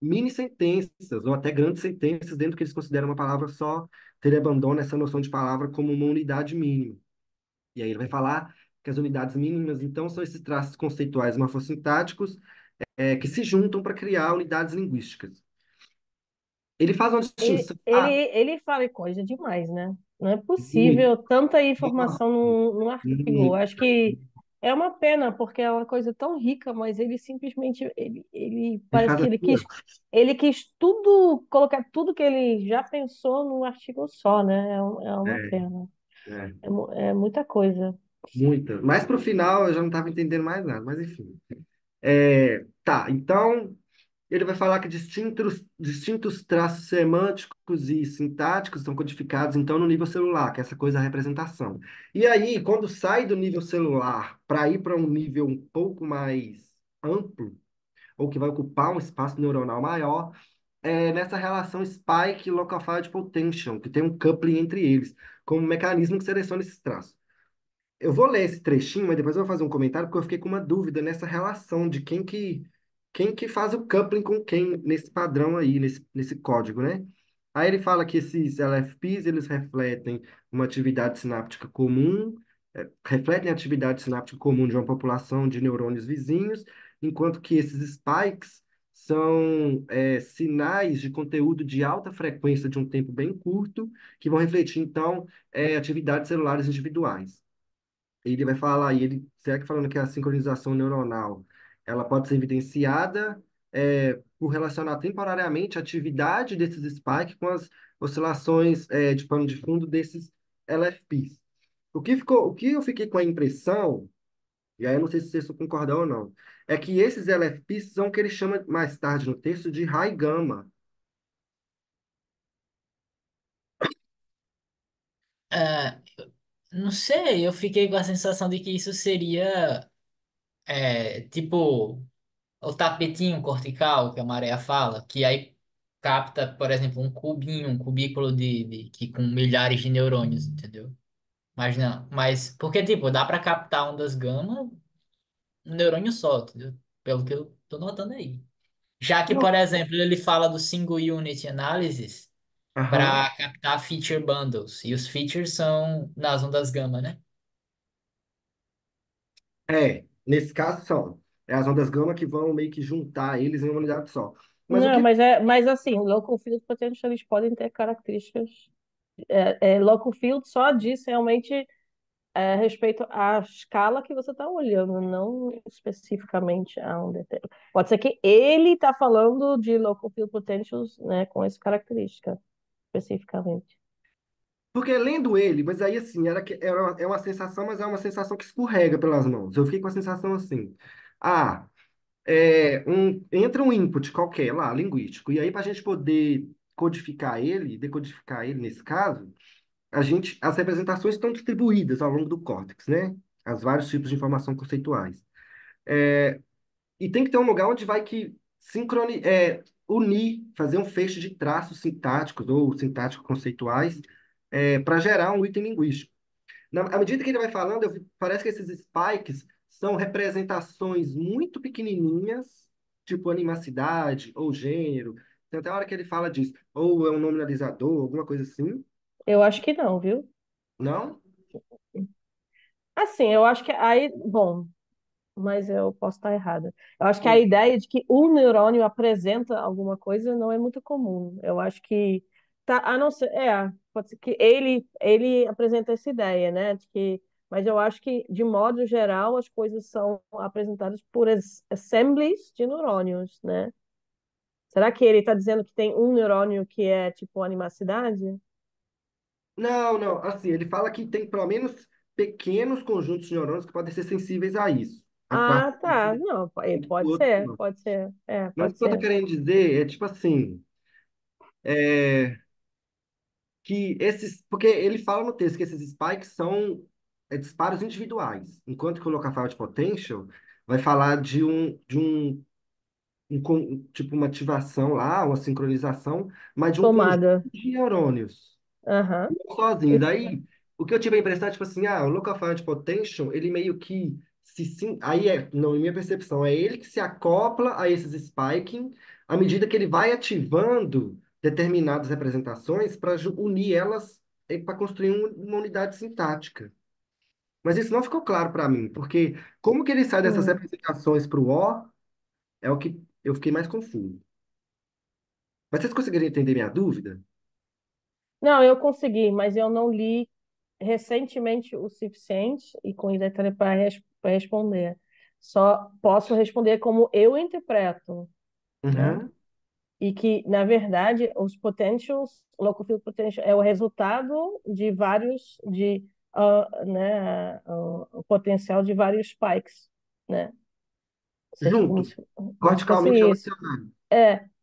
mini sentenças ou até grandes sentenças dentro do que eles consideram uma palavra só, então ele abandona essa noção de palavra como uma unidade mínima. E aí ele vai falar que as unidades mínimas, então, são esses traços conceituais morfossintáticos que se juntam para criar unidades linguísticas. Ele faz uma Ele, distinção. ele, ele fala coisa demais, né? Não é Muito, possível tanta informação num artigo. muito. Acho que é uma pena, porque é uma coisa tão rica, mas ele simplesmente, ele Ele parece faz que assim, ó. ele quis tudo, colocar tudo que ele já pensou num artigo só, né? É uma É, pena. é, É muita coisa. muita. Mas para o final eu já não estava entendendo mais nada, mas enfim. Tá, então ele vai falar que distintos traços semânticos e sintáticos são codificados, então, no nível celular, que é essa coisa da representação. E aí, quando sai do nível celular para ir para um nível um pouco mais amplo, ou que vai ocupar um espaço neuronal maior, é nessa relação spike local field potential, que tem um coupling entre eles, como um mecanismo que seleciona esses traços. Eu vou ler esse trechinho, mas depois eu vou fazer um comentário, porque eu fiquei com uma dúvida nessa relação de quem que faz o coupling com quem nesse padrão aí, nesse código, né? Aí ele fala que esses LFPs, eles refletem uma atividade sináptica comum, refletem a atividade sináptica comum de uma população de neurônios vizinhos, enquanto que esses spikes são sinais de conteúdo de alta frequência de um tempo bem curto, que vão refletir, então, atividades celulares individuais. Ele vai falar, e ele segue falando que a sincronização neuronal, ela pode ser evidenciada por relacionar temporariamente a atividade desses spikes com as oscilações de pano de fundo desses LFPs. O que eu fiquei com a impressão, e aí eu não sei se você concordar ou não, é que esses LFPs são o que ele chama mais tarde no texto de high gamma. Ah, não sei, eu fiquei com a sensação de que isso seria, tipo, o tapetinho cortical que a Maria fala, que aí capta, por exemplo, um cubinho, um cubículo que com milhares de neurônios, entendeu? Mas não, mas porque, tipo, dá para captar ondas gama um neurônio só, entendeu? Pelo que eu tô notando aí. Já que, Não. por exemplo, ele fala do Single Unit Analysis Aham. para captar feature bundles, e os features são nas ondas gama, né? Nesse caso são. É as ondas gama que vão meio que juntar eles em uma unidade só. Mas o Não, que. mas assim, local field potential eles podem ter características. Local field só diz realmente a respeito à escala que você está olhando, não especificamente a um determinado. Pode ser que ele está falando de local field potentials, né, com essa característica especificamente. Porque lendo ele, mas aí assim, é uma sensação, mas é uma sensação que escorrega pelas mãos. Eu fiquei com a sensação assim. Ah, entra um input qualquer lá, linguístico, e aí para a gente poder codificar ele, decodificar ele nesse caso, as representações estão distribuídas ao longo do córtex, né? As vários tipos de informação conceituais. E tem que ter um lugar onde vai que unir, fazer um feixe de traços sintáticos ou sintático-conceituais para gerar um item linguístico. À medida que ele vai falando, parece que esses spikes são representações muito pequenininhas, tipo animacidade ou gênero. Tem até a hora que ele fala disso. Ou é um nominalizador, alguma coisa assim. Eu acho que não, viu? Não? Assim, eu acho que aí, bom, mas eu posso estar errada. Eu acho que a Hum. ideia de que um neurônio apresenta alguma coisa não é muito comum. Eu acho que tá, a não ser, pode ser que ele apresenta essa ideia, né, de que, mas eu acho que de modo geral as coisas são apresentadas por assemblies de neurônios, né? Será que ele está dizendo que tem um neurônio que é tipo animacidade? Não, não. Assim, ele fala que tem pelo menos pequenos conjuntos de neurônios que podem ser sensíveis a isso. A Ah, parte tá. Não, do pode outro, ser, não. pode ser. Mas o Pode que eu tô ser. querendo dizer é tipo assim. é, que esses. Porque ele fala no texto que esses spikes são disparos individuais, enquanto que o local field potential vai falar tipo uma ativação lá, uma sincronização, mas de um conjunto Tomada. de neurônios, Aham. não sozinho. Isso. Daí, o que eu tive a impressão é, tipo assim, o local field potential, ele meio que aí não, em minha percepção, é ele que se acopla a esses spiking à medida que ele vai ativando determinadas representações para unir elas para construir uma unidade sintática. Mas isso não ficou claro para mim, porque como que ele sai dessas Hum. representações para o O é o que eu fiquei mais confuso. Mas vocês conseguiriam entender minha dúvida? Não, eu consegui, mas eu não li recentemente o suficiente e com ideia para responder. Só posso responder como eu interpreto, né? Uhum. E que, na verdade, os potentials, o local field potential é o resultado de vários, né, o potencial de vários spikes, né? Ou seja, Junto, como se fosse corticalmente isso. relacionado.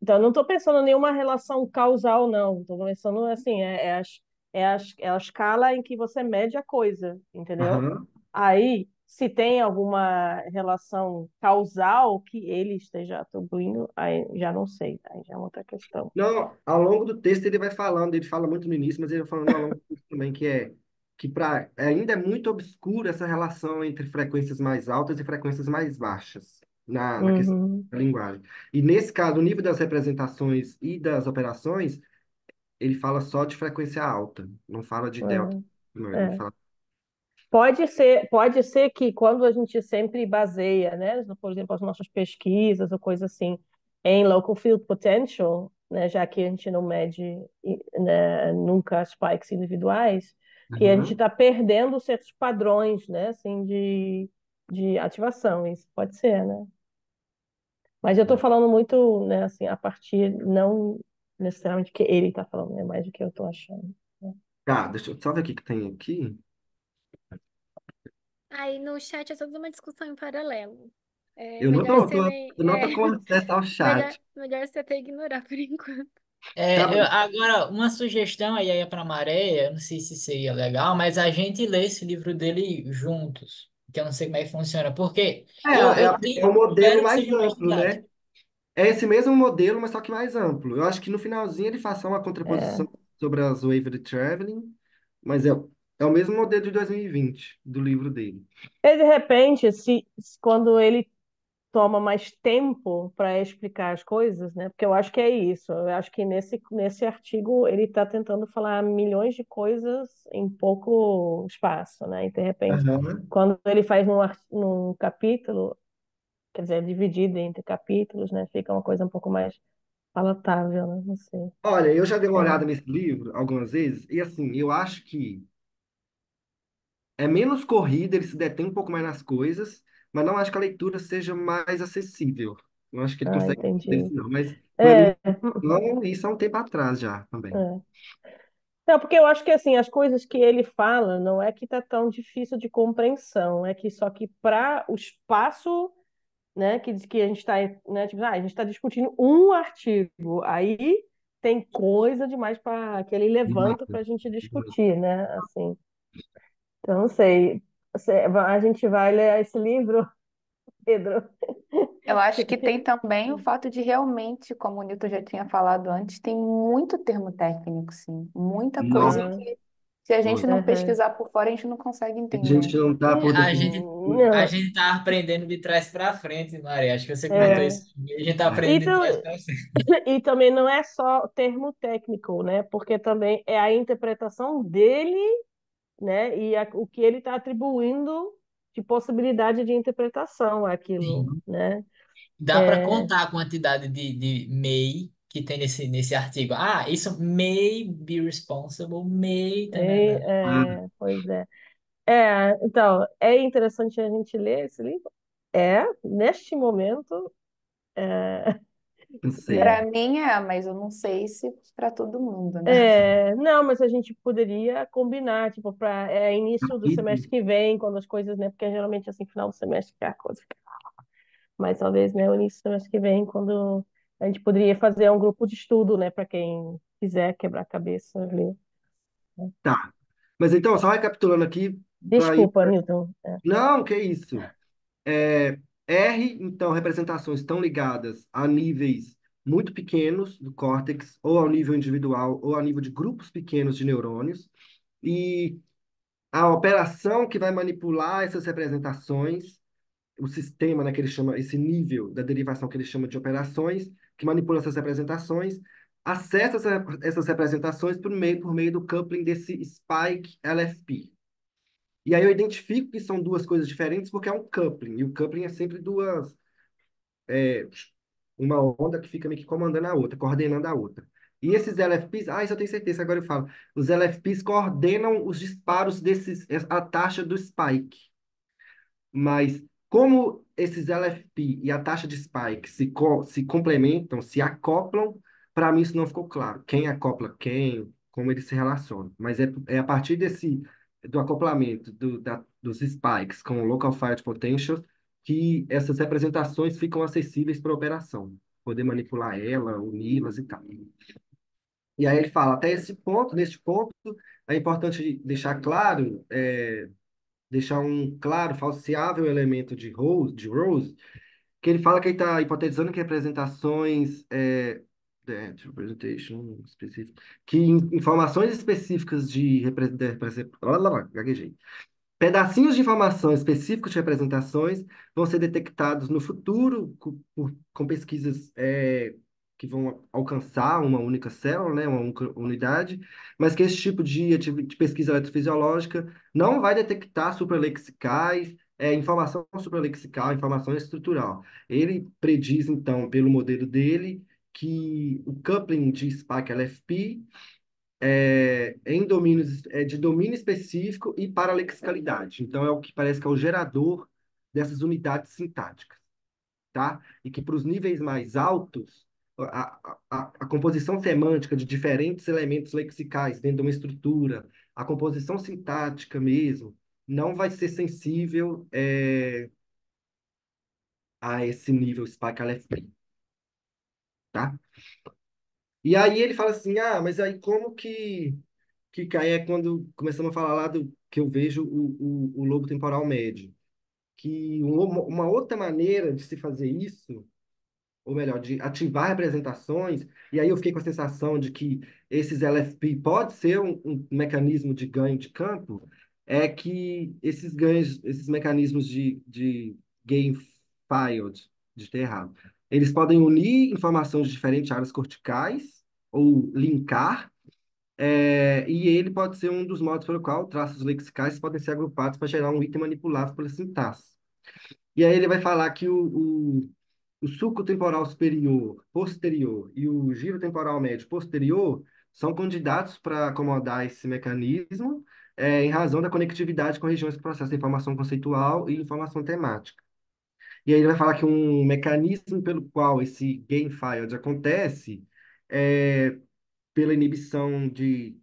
Então, eu não estou pensando em nenhuma relação causal, não. Estou pensando assim, é a escala em que você mede a coisa, entendeu? Aham. Aí, se tem alguma relação causal que ele esteja atribuindo, aí já não sei, aí já é outra questão. Não, ao longo do texto ele vai falando, ele fala muito no início, mas ele vai falando ao longo do texto também ainda é muito obscura essa relação entre frequências mais altas e frequências mais baixas na questão Uhum, da linguagem. E nesse caso, o nível das representações e das operações, ele fala só de frequência alta, não fala de delta. Não, é, ele é. fala. Pode ser que quando a gente sempre baseia, né, por exemplo, as nossas pesquisas ou coisa assim, em local field potential, né, já que a gente não mede, né, nunca spikes individuais, que a gente Aham. está perdendo certos padrões, né, assim, de ativação. Isso pode ser, né? Mas eu estou falando muito, né, assim, a partir, não necessariamente que ele está falando, é mais do que eu estou achando, né? Tá, deixa eu só ver o que que tem aqui. Aí no chat é toda uma discussão em paralelo. É Eu não melhor tô, você nem. eu não tô com acesso ao Melhor, chat. melhor você até ignorar por enquanto. Tá bom. Agora, uma sugestão aí é para Maré, eu não sei se seria legal, mas a gente lê esse livro dele juntos, que eu não sei como é que funciona, porque eu É um modelo espero que mais seja mais amplo, didático. né? É esse mesmo modelo, mas só que mais amplo. Eu acho que no finalzinho ele faz só uma É. contraposição sobre as Wayward Traveling, mas é o mesmo modelo de 2020, do livro dele. E de repente, quando ele toma mais tempo para explicar as coisas, né? Porque eu acho que é isso. Eu acho que nesse artigo ele está tentando falar milhões de coisas em pouco espaço, né? E de repente, Aham. quando ele faz num capítulo, quer dizer, dividido entre capítulos, né? Fica uma coisa um pouco mais palatável, né? Não sei. Olha, eu já dei uma É. olhada nesse livro algumas vezes, e assim, eu acho que é menos corrida, ele se detém um pouco mais nas coisas, mas não acho que a leitura seja mais acessível. Não acho que ele Ah, consegue fazer entendi. isso, não. Mas foi É, muito. Não, isso há um tempo atrás já também. é. Não, porque eu acho que assim, as coisas que ele fala não é que tá tão difícil de compreensão, é que só que para o espaço, né, que a gente está, né, tipo, a gente está discutindo um artigo, aí tem coisa demais para que ele levanta para a gente discutir, né, assim. Então, não sei, a gente vai ler esse livro, Pedro? Eu acho que tem também o fato de realmente, como o Newton já tinha falado antes, tem muito termo técnico, sim. Muita coisa Nossa, Ah, que, se a gente não aham. pesquisar por fora, a gente não consegue a entender. gente não tá por dentro. A Não, gente tá aprendendo de trás para frente, Maria. Acho que você comentou é. isso. A gente tá aprendendo de Então, trás para frente. e também não é só termo técnico, né? Porque também é a interpretação dele, né? E o que ele está atribuindo de possibilidade de interpretação àquilo, Sim. né? Dá para É, contar a quantidade de may que tem nesse artigo. Ah, isso may be responsible, may. Tanana. Ah, pois é. Então, é interessante a gente ler esse livro? Neste momento, é, não sei. né? Para mim é, mas eu não sei se para todo mundo, né? Não, mas a gente poderia combinar, tipo, para início do Capítulo. semestre que vem, quando as coisas, né? Porque geralmente assim, final do semestre que a coisa fica. Mas talvez, né, o início do semestre que vem, quando a gente poderia fazer um grupo de estudo, né, para quem quiser quebrar a cabeça, ler. Tá. Mas então, só recapitulando aqui, para ir. Desculpa, Newton. Não, que isso. É, R, então, representações estão ligadas a níveis muito pequenos do córtex, ou ao nível individual, ou ao nível de grupos pequenos de neurônios. E a operação que vai manipular essas representações, o sistema, né, que ele chama, esse nível da derivação que ele chama de operações, que manipula essas representações, acessa essas representações por meio do coupling desse spike LFP. E aí eu identifico que são duas coisas diferentes porque é um coupling, e o coupling é sempre é, uma onda que fica meio que comandando a outra, coordenando a outra. E esses LFPs, isso eu tenho certeza, agora eu falo. Os LFPs coordenam os disparos a taxa do spike. Mas como esses LFP e a taxa de spike se complementam, se acoplam, para mim isso não ficou claro. Quem acopla quem, como eles se relacionam. Mas é a partir do acoplamento dos spikes com o local field potential que essas representações ficam acessíveis para a operação. Poder manipular ela, uni-las e tal. E aí ele fala, até neste ponto, é importante deixar claro, deixar um claro, falseável elemento de Rose, que ele fala que ele está hipotetizando que representações, representation específico, que informações específicas gaguejei. Pedacinhos de informação específicos de representações vão ser detectados no futuro com pesquisas que vão alcançar uma única célula, né, uma única unidade, mas que esse tipo de pesquisa eletrofisiológica não vai detectar supralexicais, informação supralexical, informação estrutural. Ele prediz, então, pelo modelo dele, que o coupling de SPAC-LFP de domínio específico e paralexicalidade. Então, é o que parece que é o gerador dessas unidades sintáticas, tá? E que para os níveis mais altos, a composição semântica de diferentes elementos lexicais dentro de uma estrutura, a composição sintática mesmo, não vai ser sensível a esse nível Spike LFP, tá? E aí ele fala assim, ah, mas aí como que cai é quando começamos a falar lá do que eu vejo o lobo temporal médio, que uma outra maneira de se fazer isso, ou melhor, de ativar representações, e aí eu fiquei com a sensação de que esses LFP pode ser um mecanismo de ganho de campo, é que esses ganhos, esses mecanismos de gain filed, de ter errado, eles podem unir informações de diferentes áreas corticais, ou linkar, e ele pode ser um dos modos pelo qual traços lexicais podem ser agrupados para gerar um item manipulável pela sintaxe. E aí ele vai falar que o sulco temporal superior, posterior e o giro temporal médio posterior são candidatos para acomodar esse mecanismo, em razão da conectividade com regiões que processam informação conceitual e informação temática. E aí ele vai falar que um mecanismo pelo qual esse gain filed acontece é pela inibição de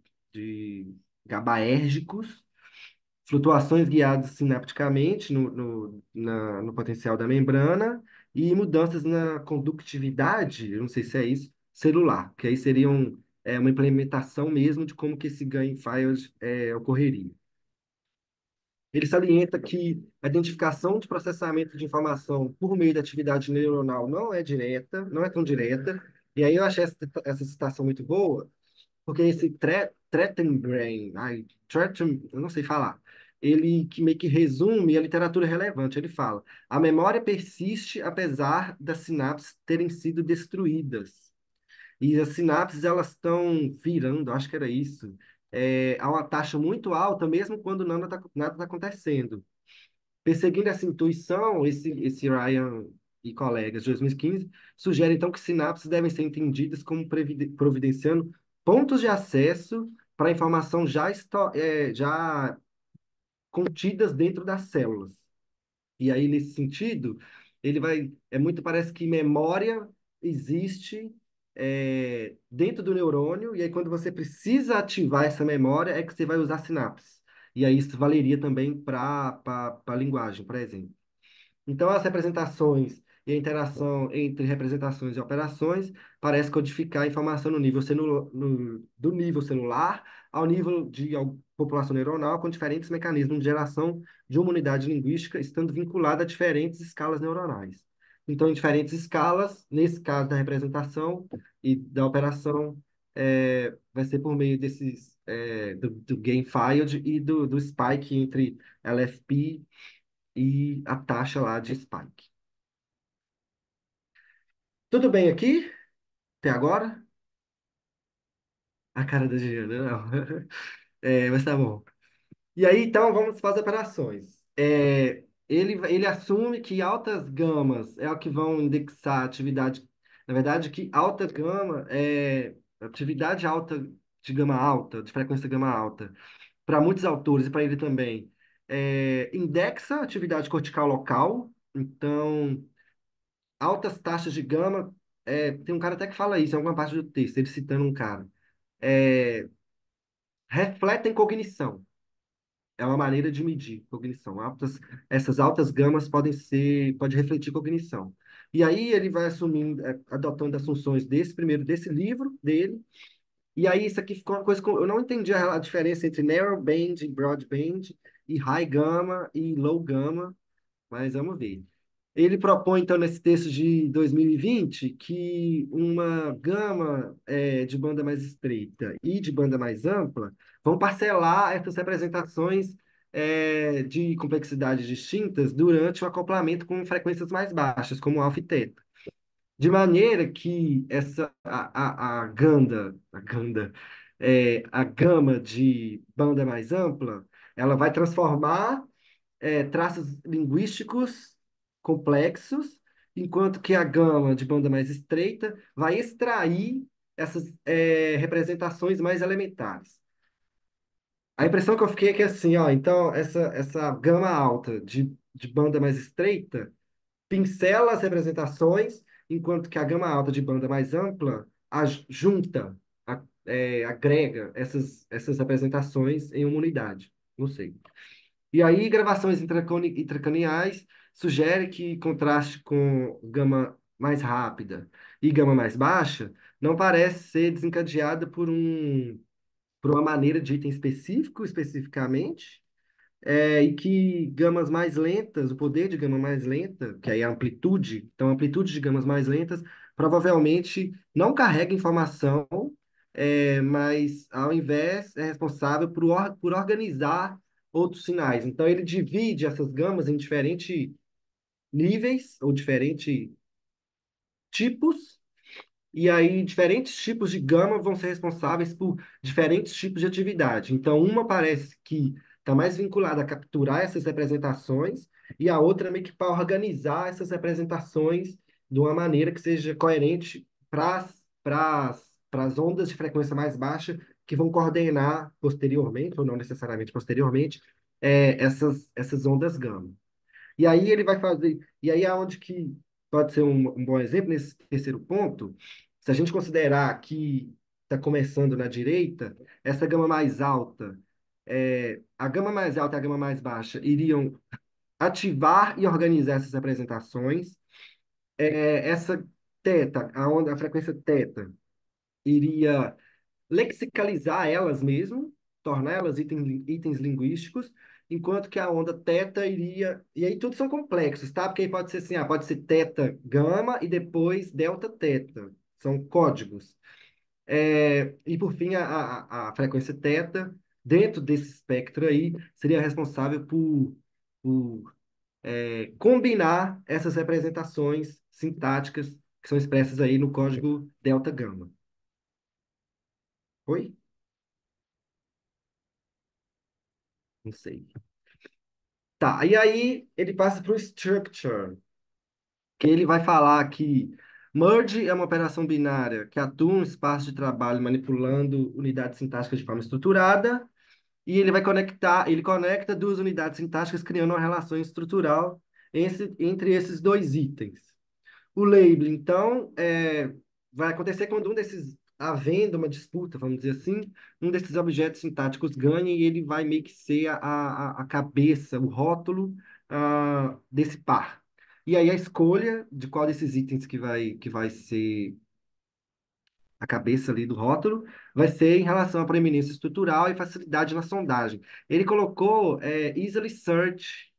GABAérgicos, flutuações guiadas sinapticamente no potencial da membrana e mudanças na condutividade, eu não sei se é isso, celular, que aí seriam uma implementação mesmo de como que esse gain file ocorreria. Ele salienta que a identificação de processamento de informação por meio da atividade neuronal não é direta, não é tão direta, e aí eu achei essa citação muito boa, porque esse Trachtenberg, eu não sei falar, ele que meio que resume a literatura relevante. Ele fala: a memória persiste apesar das sinapses terem sido destruídas. E as sinapses elas estão virando, acho que era isso, a uma taxa muito alta, mesmo quando nada tá acontecendo. Perseguindo essa intuição, esse Ryan e colegas de 2015 sugere então que sinapses devem ser entendidas como providenciando pontos de acesso para informação já contidas dentro das células. E aí, nesse sentido, ele vai. Parece que memória existe dentro do neurônio, e aí, quando você precisa ativar essa memória, é que você vai usar sinapses. E aí, isso valeria também para a linguagem, por exemplo. Então, as representações e a interação entre representações e operações parece codificar a informação no nível do nível celular ao nível de população neuronal, com diferentes mecanismos de geração de uma unidade linguística, estando vinculada a diferentes escalas neuronais. Então, em diferentes escalas, nesse caso da representação e da operação, vai ser por meio do gain filed e do spike entre LFP e a taxa lá de spike. Tudo bem aqui? Até agora? A cara da Juliana, não. Mas tá bom. E aí, então, vamos para as operações. Ele assume que altas gamas é o que vão indexar a atividade. Na verdade, que alta gama é atividade alta de gama alta, de frequência gama alta. Para muitos autores, e para ele também, indexa a atividade cortical local. Então, altas taxas de gama, tem um cara até que fala isso em alguma parte do texto, ele citando um cara, é, refletem cognição. É uma maneira de medir cognição. Essas altas gamas pode refletir cognição. E aí ele vai assumindo, adotando as funções desse livro dele. E aí isso aqui ficou uma coisa que eu não entendi a diferença entre narrow band e broad band, e high gamma e low gamma, mas vamos ver. Ele propõe, então, nesse texto de 2020, que uma gama de banda mais estreita e de banda mais ampla vão parcelar essas representações de complexidades distintas durante o acoplamento com frequências mais baixas, como alfa e teta. De maneira que a gama de banda mais ampla, ela vai transformar traços linguísticos complexos, enquanto que a gama de banda mais estreita vai extrair essas representações mais elementares. A impressão que eu fiquei é que assim, ó, então essa gama alta de banda mais estreita pincela as representações, enquanto que a gama alta de banda mais ampla junta, agrega essas representações em uma unidade. Não sei. E aí, gravações intracraniais sugere que contraste com gama mais rápida e gama mais baixa não parece ser desencadeada por uma maneira de item específico, especificamente, e que gamas mais lentas, o poder de gama mais lenta, que aí é a amplitude, então a amplitude de gamas mais lentas provavelmente não carrega informação, mas ao invés é responsável por organizar outros sinais. Então ele divide essas gamas em diferentes níveis ou diferentes tipos e aí, diferentes tipos de gama vão ser responsáveis por diferentes tipos de atividade. Então, uma parece que está mais vinculada a capturar essas representações, e a outra meio que para organizar essas representações de uma maneira que seja coerente para as ondas de frequência mais baixa, que vão coordenar posteriormente, ou não necessariamente posteriormente, essas ondas gama. E aí ele vai fazer. E aí é onde que pode ser um bom exemplo, nesse terceiro ponto, se a gente considerar que está começando na direita, essa gama mais alta, a gama mais alta e a gama mais baixa iriam ativar e organizar essas representações. Essa teta, a frequência teta, iria lexicalizar elas mesmo, tornar elas itens linguísticos, enquanto que a onda teta iria. E aí tudo são complexos, tá? Porque aí pode ser assim, pode ser teta gama e depois delta teta. São códigos. E por fim, a frequência teta, dentro desse espectro aí, seria responsável por combinar essas representações sintáticas que são expressas aí no código delta gama. Oi? Não sei. Tá, e aí ele passa para o structure, que ele vai falar que merge é uma operação binária que atua um espaço de trabalho manipulando unidades sintáticas de forma estruturada, e ele conecta duas unidades sintáticas criando uma relação estrutural entre esses dois itens. O label, então, vai acontecer quando havendo uma disputa, vamos dizer assim, um desses objetos sintáticos ganha e ele vai meio que ser a cabeça, o rótulo, desse par. E aí a escolha de qual desses itens que vai ser a cabeça ali do rótulo vai ser em relação à proeminência estrutural e facilidade na sondagem. Ele colocou easily search.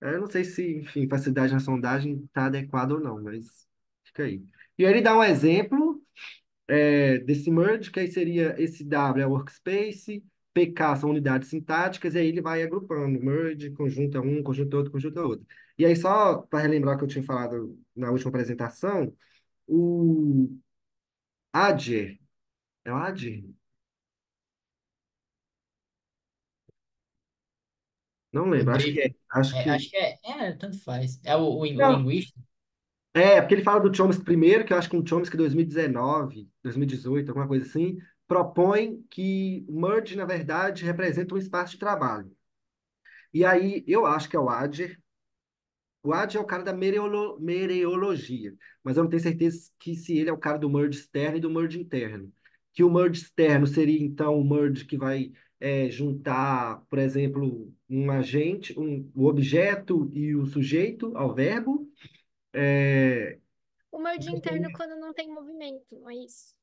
Eu não sei se, enfim, facilidade na sondagem está adequado ou não, mas fica aí. E aí ele dá um exemplo desse merge, que aí seria esse W é workspace, PK são unidades sintáticas, e aí ele vai agrupando, merge, conjunto um, conjunto outro, conjunto outro. E aí, só para relembrar o que eu tinha falado na última apresentação, o Adger, é o Adger? Não O lembro, acho que David, é. Acho que acho que tanto faz. É o não, linguista. porque ele fala do Chomsky primeiro, que eu acho que um Chomsky 2019, 2018, alguma coisa assim, propõe que o merge, na verdade, representa um espaço de trabalho. E aí, eu acho que é o Adger. O Adger é o cara da mereologia, mas eu não tenho certeza que se ele é o cara do merge externo e do merge interno. Que o merge externo seria, então, o merge que vai juntar, por exemplo, um agente, o objeto e o sujeito ao verbo. É, O merge interno quando não tem movimento, não é isso?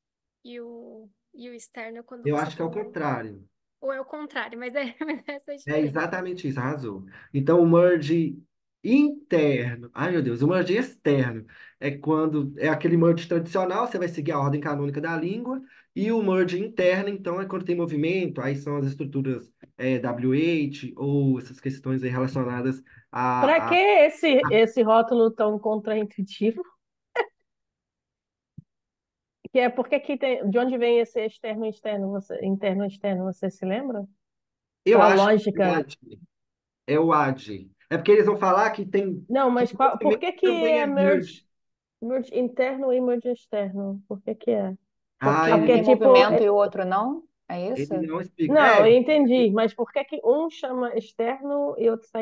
E o externo quando eu você acho que é tem o movimento. contrário. Ou é o contrário, mas é mas essa é a É diferença. exatamente isso, arrasou. Então, o merge interno, ai meu Deus, o merge externo é quando é aquele merge tradicional, você vai seguir a ordem canônica da língua, e o merge interno, então, é quando tem movimento, aí são as estruturas WH ou essas questões aí relacionadas Para que a. esse rótulo tão contraintuitivo? Que é porque que tem, de onde vem esse externo e externo, interno e externo, você se lembra? Eu Qual a acho que é o lógica? AD. É o AD. É porque eles vão falar que tem Não, que mas por movimento que que também é é merge. merge interno e merge externo? Por que que é? Ah, Um Porque, tem tipo, movimento e o outro não? É isso? ele não explica. não, eu entendi, mas por que que um chama externo e outro está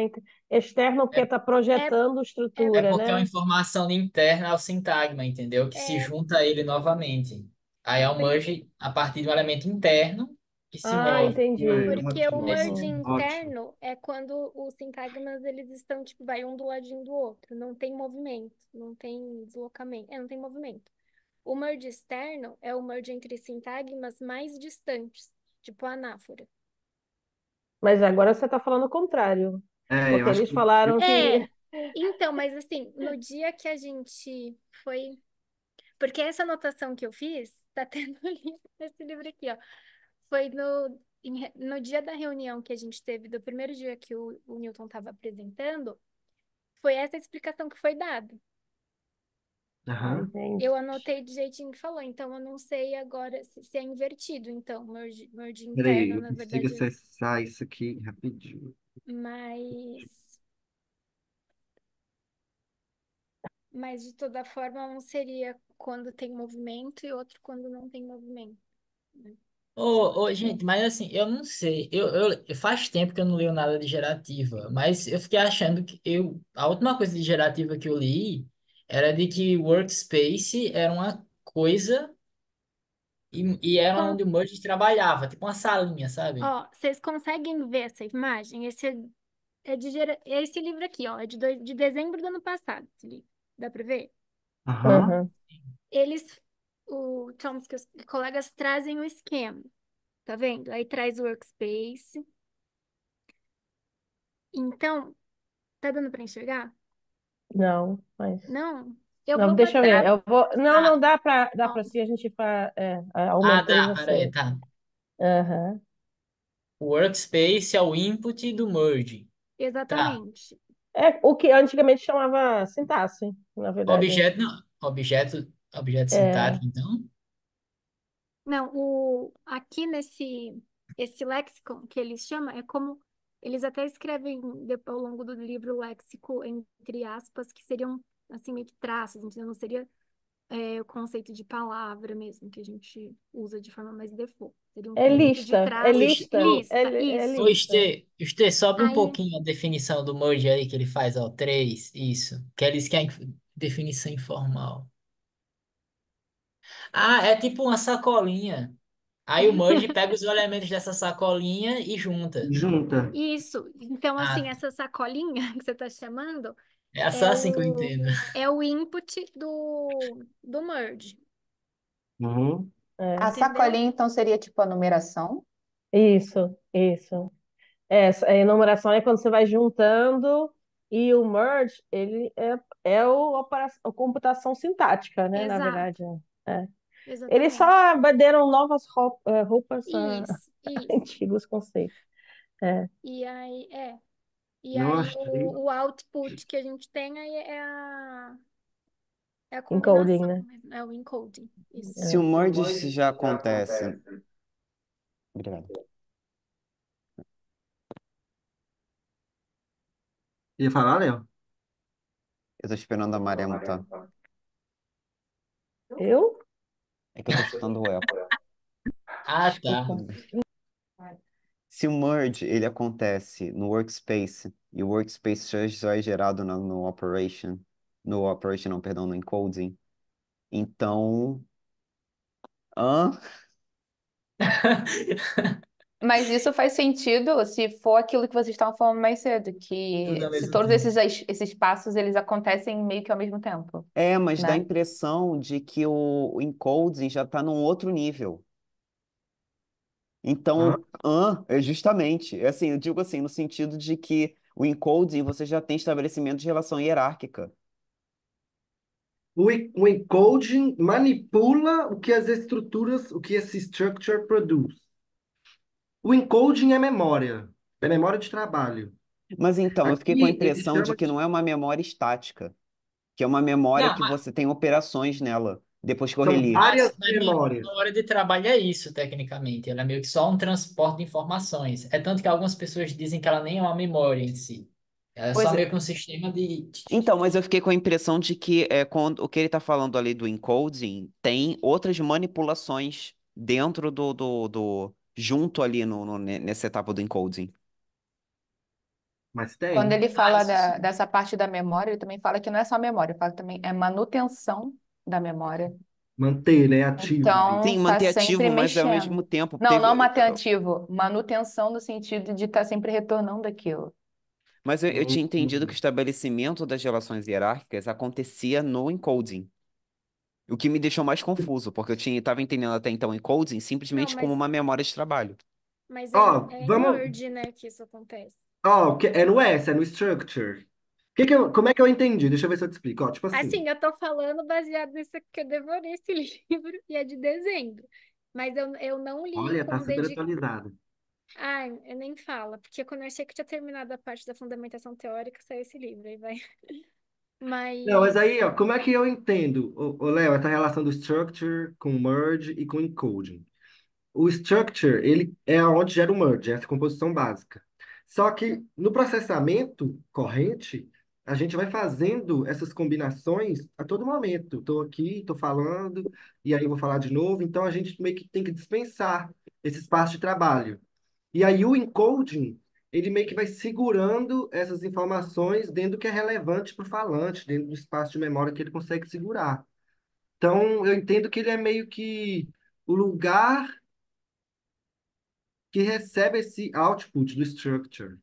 externo porque É, está É, projetando é, é estrutura, porque é uma né? informação interna ao sintagma, entendeu? Que se é, junta a ele novamente. Aí é um por- merge a partir de um elemento interno que se Ah, move. entendi. Porque o merge Uhum. Ótimo. interno é quando os sintagmas eles estão, tipo, vai um do ladinho do outro. Não tem movimento, não tem deslocamento. Não tem movimento. O merge externo é o merge entre sintagmas mais distantes, tipo a anáfora. Mas agora você está falando o contrário, Eu porque acho eles que falaram que. É, então, mas assim, no dia que a gente foi. Porque essa anotação que eu fiz, tá tendo nesse livro aqui, ó. Foi no dia da reunião que a gente teve, do primeiro dia que o Newton estava apresentando, foi essa explicação que foi dada. Ah, Aham. entendi. Eu anotei do jeitinho que falou, então eu não sei agora se é invertido, então, merge Peraí, interno, eu na consigo verdade, acessar isso aqui rapidinho. mas, mas de toda forma, um seria quando tem movimento e outro quando não tem movimento, né? Sei lá. Gente, mas assim, eu não sei. Faz tempo que eu não leio nada de gerativa, mas eu fiquei achando que a última coisa de gerativa que eu li era de que workspace era uma coisa e era onde o Merge trabalhava, tipo uma salinha, sabe? Ó, vocês conseguem ver essa imagem? É esse livro aqui, ó, de dezembro do ano passado, esse livro. Dá pra ver? Aham. Aham. Eles, o Chomsky, os colegas trazem o esquema, tá vendo? Aí traz o workspace. Então, tá dando pra enxergar? Não, mas. Não? Eu Não, vou deixa eu ver. botar. Eu vou. Não, não Ah, dá para Ó, se a gente aumentei dá, peraí, você. tá. Aham. O workspace é o input do Merge. Tá. exatamente. É o que antigamente chamava sintaxe, na verdade. Objeto, não. Objeto É, sintático, então. Não, aqui esse léxico que eles chamam é como eles até escrevem ao longo do livro léxico entre aspas que seriam assim meio que traços, entendeu? Não seria o conceito de palavra mesmo que a gente usa de forma mais default. Seria um é conjunto de lista, é Ô, traços, Este- lista, ô, lista, é ô, isso. lista. Sobe um Aí, pouquinho a definição do Merge aí que ele faz, ó, 3 isso. Que eles querem definição informal. Ah, é tipo uma sacolinha. Aí o Merge pega os elementos dessa sacolinha e junta. Junta. isso. Então, assim, Ah, essa sacolinha que você está chamando é só é assim que eu o, entendo. é o input do merge, Uhum. É, A entendeu? sacolinha, então, seria tipo a numeração? isso, isso. A enumeração é quando você vai juntando e o merge, ele é a computação sintática, né? Na Exato, verdade. É. Eles exatamente. só deram novas roupas a Isso, isso. antigos conceitos. É, E aí, E Não aí achei. o output que a gente tem aí é a encoding, combinação, né? é o encoding. Isso. Se o É. merge se já acontece. Obrigado. Ia falar, Léo? Eu tô esperando a Maria mutar. Eu? É que eu tô escutando o eco. Ah, tá. Desculpa. Se o merge ele acontece no workspace e o workspace já é gerado no operation não, perdão, no encoding, então, hã? Mas isso faz sentido se for aquilo que vocês estavam falando mais cedo, Tudo que ao se mesmo todos tempo. esses passos eles acontecem meio que ao mesmo tempo, É, mas dá a né? impressão de que o encoding já está num outro nível. Hã? Então, é justamente, é assim, eu digo assim, no sentido de que o encoding você já tem estabelecimento de relação hierárquica. O encoding manipula o que as estruturas, o que esse structure produz. O encoding é memória de trabalho. Mas então, eu fiquei com a Aqui ele impressão de chama que de, não é uma memória estática, que é uma memória Não, que você tem operações nela, depois que eu são reli. várias mas memórias. memória de trabalho é isso, tecnicamente. Ela é meio que só um transporte de informações. É tanto que algumas pessoas dizem que ela nem é uma memória em si. Ela é Pois só é. meio que um sistema de. Então, mas eu fiquei com a impressão de que quando o que ele está falando ali do encoding tem outras manipulações dentro junto ali nessa etapa do encoding. Mas Quando tem. ele Ah, fala isso sim. dessa parte da memória, ele também fala que não é só memória, ele fala também é manutenção da memória. Manter, né, ativo ali. Sim, Então, tá manter sempre ativo, mas ao mexendo. mesmo tempo Não, não teve. manter ativo, manutenção no sentido de estar sempre retornando aquilo. Mas eu tinha entendido que o Uhum. estabelecimento das relações hierárquicas acontecia no encoding. O que me deixou mais confuso, porque eu estava entendendo até então encoding Não, simplesmente como uma memória de trabalho. mas Ó, é em vamos. Word, né, que isso acontece. Ó, é no S, é no structure. Como é que eu entendi? Deixa eu ver se eu te explico. Ó, tipo assim. Assim, eu tô falando baseado nisso que eu devorei esse livro e é de dezembro. Mas eu não li Olha, tá com super dedicação. atualizado. Ah, eu nem fala, porque quando eu achei que tinha terminado a parte da fundamentação teórica, saiu esse livro, aí vai. Não, mas Mas, aí, ó, como é que eu entendo, Léo, essa relação do structure com merge e com encoding? O structure, ele é onde gera o merge, essa composição básica. Só que no processamento corrente, a gente vai fazendo essas combinações a todo momento. Estou aqui, estou falando, e aí eu vou falar de novo. Então, a gente meio que tem que dispensar esse espaço de trabalho. E aí o encoding, ele meio que vai segurando essas informações dentro do que é relevante para o falante, dentro do espaço de memória que ele consegue segurar. Então, eu entendo que ele é meio que o lugar que recebe esse output do structure.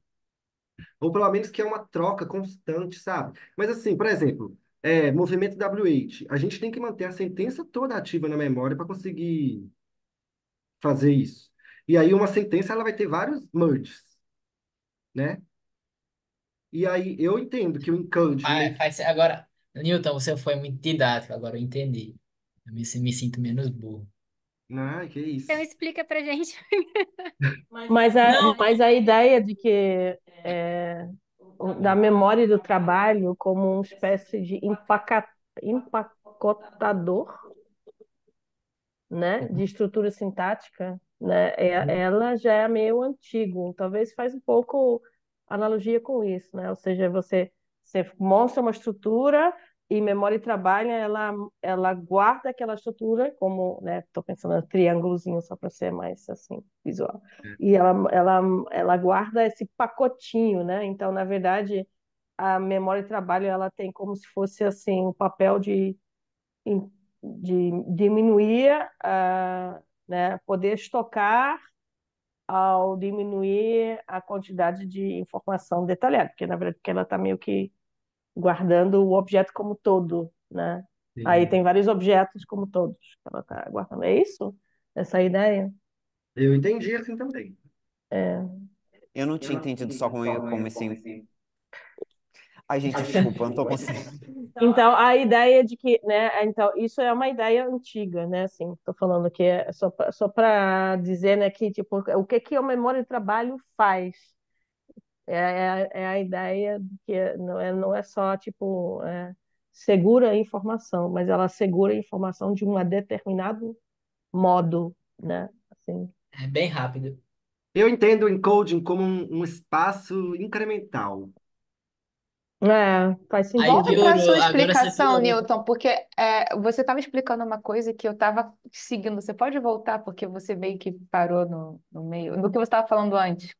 Ou pelo menos que é uma troca constante, sabe? Mas assim, por exemplo, movimento WH, a gente tem que manter a sentença toda ativa na memória para conseguir fazer isso. E aí uma sentença ela vai ter vários merges, né? E aí eu entendo que o encode meio que... Agora, Newton, você foi muito didático, agora eu entendi. Me sinto menos burro. Ai, que então isso. explica pra gente. Não, Mas a ideia de que da memória do trabalho como uma espécie de empacotador, né, de estrutura sintática, né, ela já é meio antigo. Talvez faz um pouco analogia com isso, né? Ou seja, você mostra uma estrutura e memória e trabalho, ela guarda aquela estrutura como, né, estou pensando em triângulozinho só para ser mais assim visual. E ela guarda esse pacotinho, né? Então, na verdade, a memória e trabalho ela tem como se fosse assim um papel de diminuir, né, poder estocar ao diminuir a quantidade de informação detalhada, porque na verdade porque ela está meio que guardando o objeto como todo, né? Aí Sim. tem vários objetos como todos que ela está guardando. É isso? Essa é a ideia? Eu entendi assim também. É. Eu não tinha entendido só como assim. Ai, gente, desculpa, eu não tô conseguindo. Então, a ideia de que, né, então, isso é uma ideia antiga, né, assim, estou falando que é só para dizer, né, que, tipo, o que que a memória de trabalho faz? É a ideia de que não é só, tipo, segura a informação, mas ela segura a informação de um determinado modo, né, assim. é bem rápido. Eu entendo o encoding como um espaço incremental. Faz Aí sentido. Volta para a sua piorou, agora você explicação, piorou. Newton, porque você estava explicando uma coisa que eu estava seguindo. Você pode voltar, porque você meio que parou no meio, no que você estava falando antes.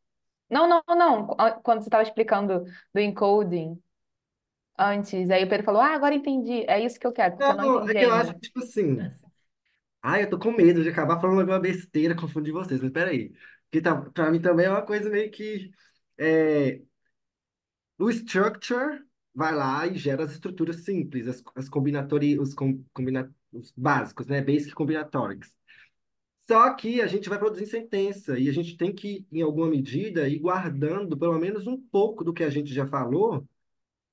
Não, não, não. Quando você estava explicando do encoding antes, aí o Pedro falou: Ah, agora entendi. É isso que eu quero, porque eu não Não, é entendi que eu acho ainda. que, tipo assim, ai, eu tô com medo de acabar falando alguma besteira, confundir vocês, mas peraí. Porque tá, pra mim também é uma coisa meio que. é, o structure vai lá e gera as estruturas simples, as combinatórias, os básicos, né? Basic combinatorics. Só que a gente vai produzir sentença e a gente tem que, em alguma medida, ir guardando pelo menos um pouco do que a gente já falou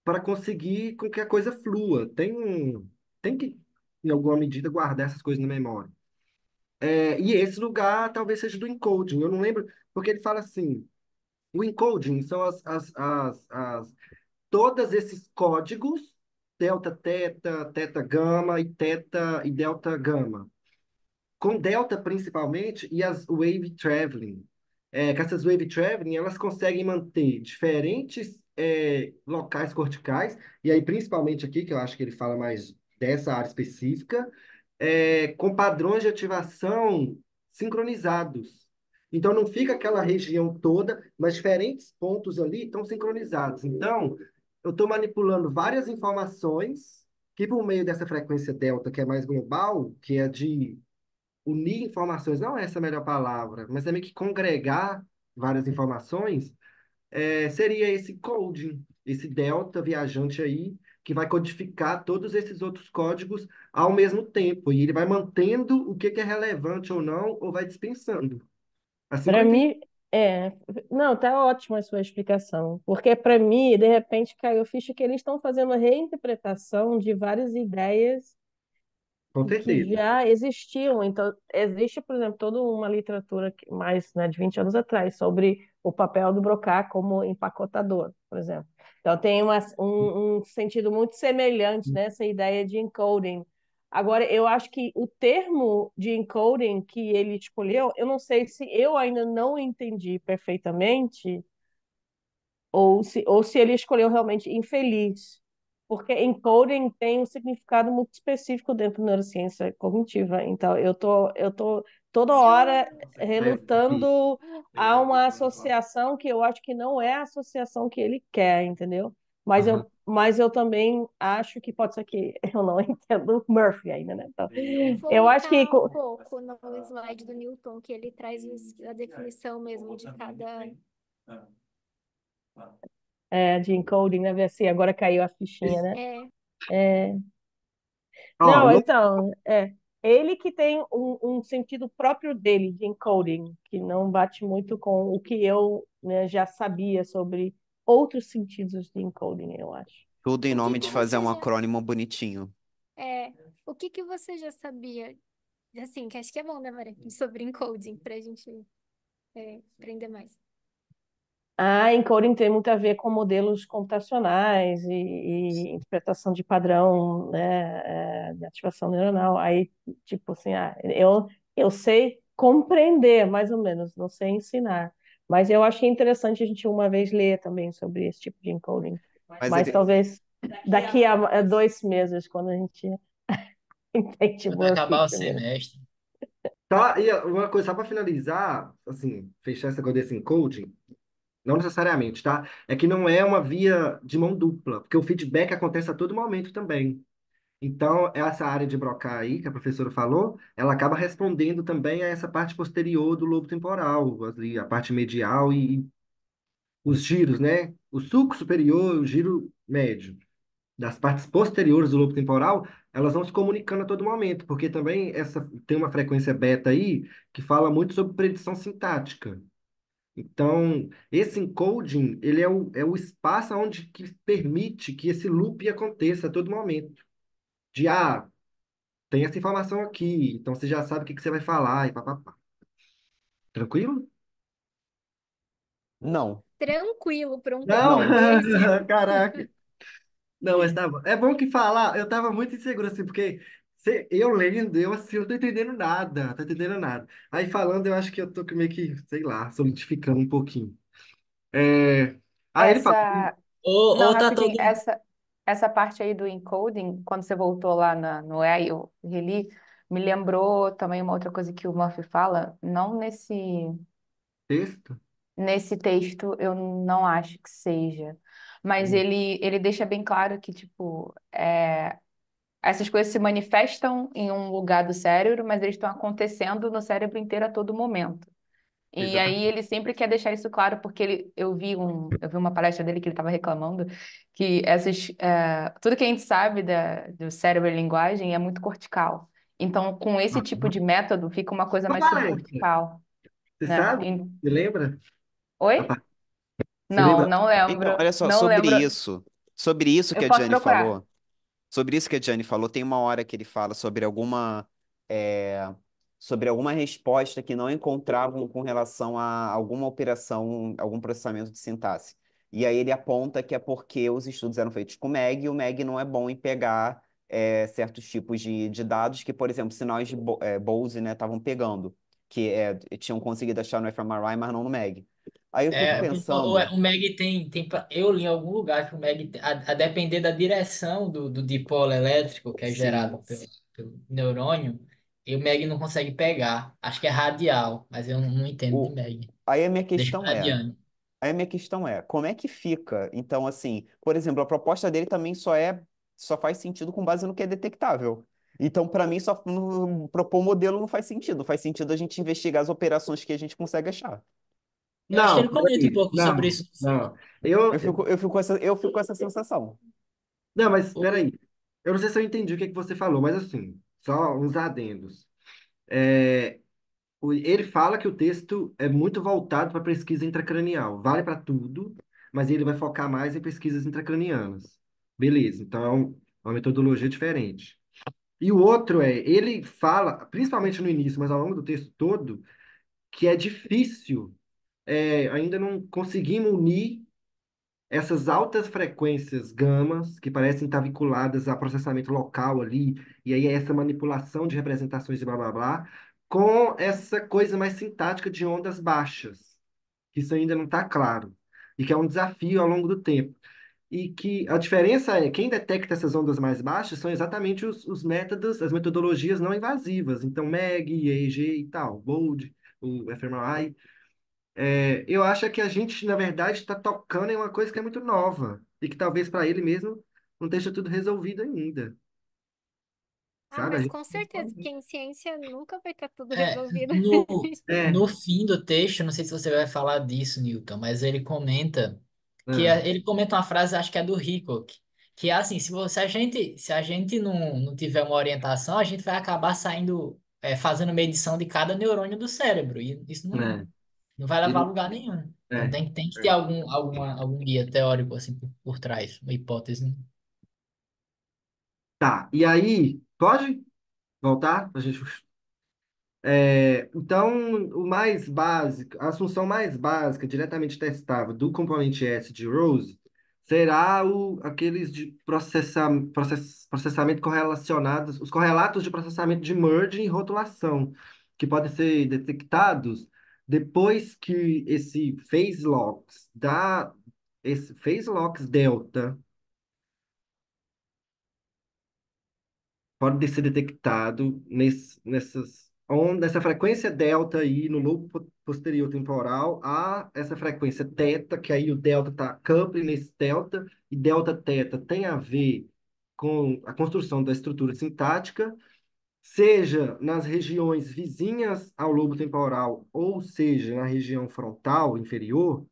para conseguir com que a coisa flua. Tem que, em alguma medida, guardar essas coisas na memória. E esse lugar talvez seja do encoding. Eu não lembro, porque ele fala assim: o encoding são todos esses códigos, delta, teta, teta, gama e teta e delta, gama. Com delta principalmente e as wave traveling. Que essas wave traveling elas conseguem manter diferentes locais corticais, e aí principalmente aqui, que eu acho que ele fala mais dessa área específica, com padrões de ativação sincronizados. Então não fica aquela região toda, mas diferentes pontos ali estão sincronizados. Então, eu estou manipulando várias informações que por meio dessa frequência delta, que é mais global, que é de unir informações, não é essa a melhor palavra, mas também que congregar várias informações, seria esse coding, esse delta viajante aí, que vai codificar todos esses outros códigos ao mesmo tempo. E ele vai mantendo o que que é relevante ou não, ou vai dispensando. Assim que eu Para entendi. mim, é. Não, tá ótima a sua explicação. Porque, para mim, de repente, caiu a ficha que eles estão fazendo a reinterpretação de várias ideias Com que certeza. já existiam. Então, existe, por exemplo, toda uma literatura mais, né, de 20 anos atrás sobre o papel do Broca como empacotador, por exemplo. Então, tem um sentido muito semelhante nessa ideia de encoding. Agora, eu acho que o termo de encoding que ele escolheu, eu não sei se eu ainda não entendi perfeitamente, ou se ele escolheu realmente infeliz, porque encoding tem um significado muito específico dentro da neurociência cognitiva. Então, eu tô toda hora É, sim. relutando a uma associação que eu acho que não é a associação que ele quer, entendeu? Aham. Mas eu também acho que pode ser que eu não entendo Murphy ainda, né? Então, Vou eu acho que voltar um pouco no slide do Newton, que ele traz a definição mesmo de cada. de encoding, né? Ver assim, agora caiu a fichinha, né? É, É, Ó, não, então, ele que tem um sentido próprio dele de encoding, que não bate muito com o que eu, né, já sabia sobre outros sentidos de encoding, eu acho. Tudo em o que nome de que fazer você um já. acrônimo bonitinho. É, o que que você já sabia? Assim, que acho que é bom, né, Maria? Sobre encoding, para a gente aprender mais. A encoding tem muito a ver com modelos computacionais e interpretação de padrão, né, de ativação neuronal. Aí, tipo assim, eu sei compreender, mais ou menos, não sei ensinar. Mas eu achei interessante a gente uma vez ler também sobre esse tipo de encoding. Mas Mas ele, talvez daqui a 2 meses, quando a gente entende Quando Murphy acabar o primeiro. semestre. tá, e uma coisa só para finalizar, assim, fechar essa coisa desse encoding, não necessariamente, tá? É que não é uma via de mão dupla, porque o feedback acontece a todo momento também. Então, essa área de Broca aí, que a professora falou, ela acaba respondendo também a essa parte posterior do lobo temporal, ali, a parte medial e os giros, né? O sulco superior e o giro médio. Das partes posteriores do lobo temporal, elas vão se comunicando a todo momento, porque também tem uma frequência beta aí que fala muito sobre predição sintática. Então, esse encoding, ele é o espaço onde que permite que esse loop aconteça a todo momento. De, tem essa informação aqui, então você já sabe o que que você vai falar e papapá. Tranquilo? não, Tranquilo para um Não, tema não. desse. caraca. Não, mas tá bom. É bom que falar, eu tava muito inseguro assim, porque eu lendo, eu assim, eu não tô entendendo nada, não tô entendendo nada. Aí falando, eu acho que eu tô meio que, sei lá, solidificando um pouquinho. É, Aí ele fala, Essa, não, Ou tá rapidinho, todo. essa parte aí do encoding, quando você voltou lá no AI, eu reli, me lembrou também uma outra coisa que o Murphy fala, não texto? nesse texto, eu não acho que seja, mas Hum. ele deixa bem claro que, tipo, essas coisas se manifestam em um lugar do cérebro, mas eles estão acontecendo no cérebro inteiro a todo momento. E aí Exatamente. ele sempre quer deixar isso claro, porque eu vi uma palestra dele que ele estava reclamando que tudo que a gente sabe do cérebro e linguagem é muito cortical. Então, com esse tipo de método, fica uma coisa mais Palestra, subcortical, você né? sabe? Você lembra? A Oi? pa- Você Não, lembra? não Então, lembro, olha só, não lembro. sobre isso que Eu a posso Gianni procurar. falou, sobre isso que a Gianni falou, tem uma hora que ele fala é, sobre alguma resposta que não encontravam com relação a alguma operação, algum processamento de sintaxe. E aí ele aponta que é porque os estudos eram feitos com MEG e o MEG não é bom em pegar certos tipos de dados que, por exemplo, sinais de Bose, né, estavam pegando, que tinham conseguido achar no fMRI, mas não no MEG. Aí eu fico pensando, O Meg eu li em algum lugar que o Meg, a depender da direção do dipolo elétrico que é sim, gerado pelo neurônio, e o Meg não consegue pegar. Acho que é radial, mas eu não entendo de o, Meg. aí a minha Deixa questão pra é, adiante. Aí a minha questão é, como é que fica? Então, assim, por exemplo, a proposta dele também só é só faz sentido com base no que é detectável. Então, para mim, só propor um modelo não faz sentido. Não faz sentido a gente investigar as operações que a gente consegue achar. Eu acho que Não, ele comenta um peraí. pouco sobre Não, isso no não. filme. Eu fico com essa sensação. Não, mas O- peraí. Eu não sei se eu entendi o que que você falou, mas assim, só uns adendos. É, ele fala que o texto é muito voltado para pesquisa intracranial. Vale para tudo, mas ele vai focar mais em pesquisas intracranianas. Beleza, então uma metodologia diferente. E o outro ele fala, principalmente no início, mas ao longo do texto todo, que é difícil, ainda não conseguimos unir essas altas frequências gamas, que parecem estar vinculadas a processamento local ali, e aí é essa manipulação de representações de blá blá blá, com essa coisa mais sintática de ondas baixas, que isso ainda não está claro, e que é um desafio ao longo do tempo. E que a diferença é, quem detecta essas ondas mais baixas são exatamente os métodos, as metodologias não invasivas. Então, MEG, EEG e tal, BOLD, o fMRI. Eu acho que a gente, na verdade, está tocando em uma coisa que é muito nova e que talvez para ele mesmo não esteja tudo resolvido ainda, Ah, sabe? A mas gente... com certeza, porque em ciência nunca vai estar tudo É, resolvido. É, no fim do texto, não sei se você vai falar disso, Newton, mas ele comenta é, ele comenta uma frase, acho que é do Hickok, que é assim, se a gente não tiver uma orientação, a gente vai acabar saindo, fazendo medição de cada neurônio do cérebro, e isso é, não vai levar a ele, lugar nenhum. Então é, tem que ter é. algum guia teórico assim por trás, uma hipótese, né? Tá, e aí, pode voltar? A gente então, o mais básico, a assunção mais básica, diretamente testável do componente S de Rose, será aqueles de processamento correlacionados, os correlatos de processamento de merge e rotulação, que podem ser detectados depois que esse phase locks delta pode ser detectado nessa frequência delta aí no lobo posterior temporal, a essa frequência teta, que aí o delta está coupling nesse delta, e delta teta tem a ver com a construção da estrutura sintática, seja nas regiões vizinhas ao lobo temporal, ou seja, na região frontal inferior,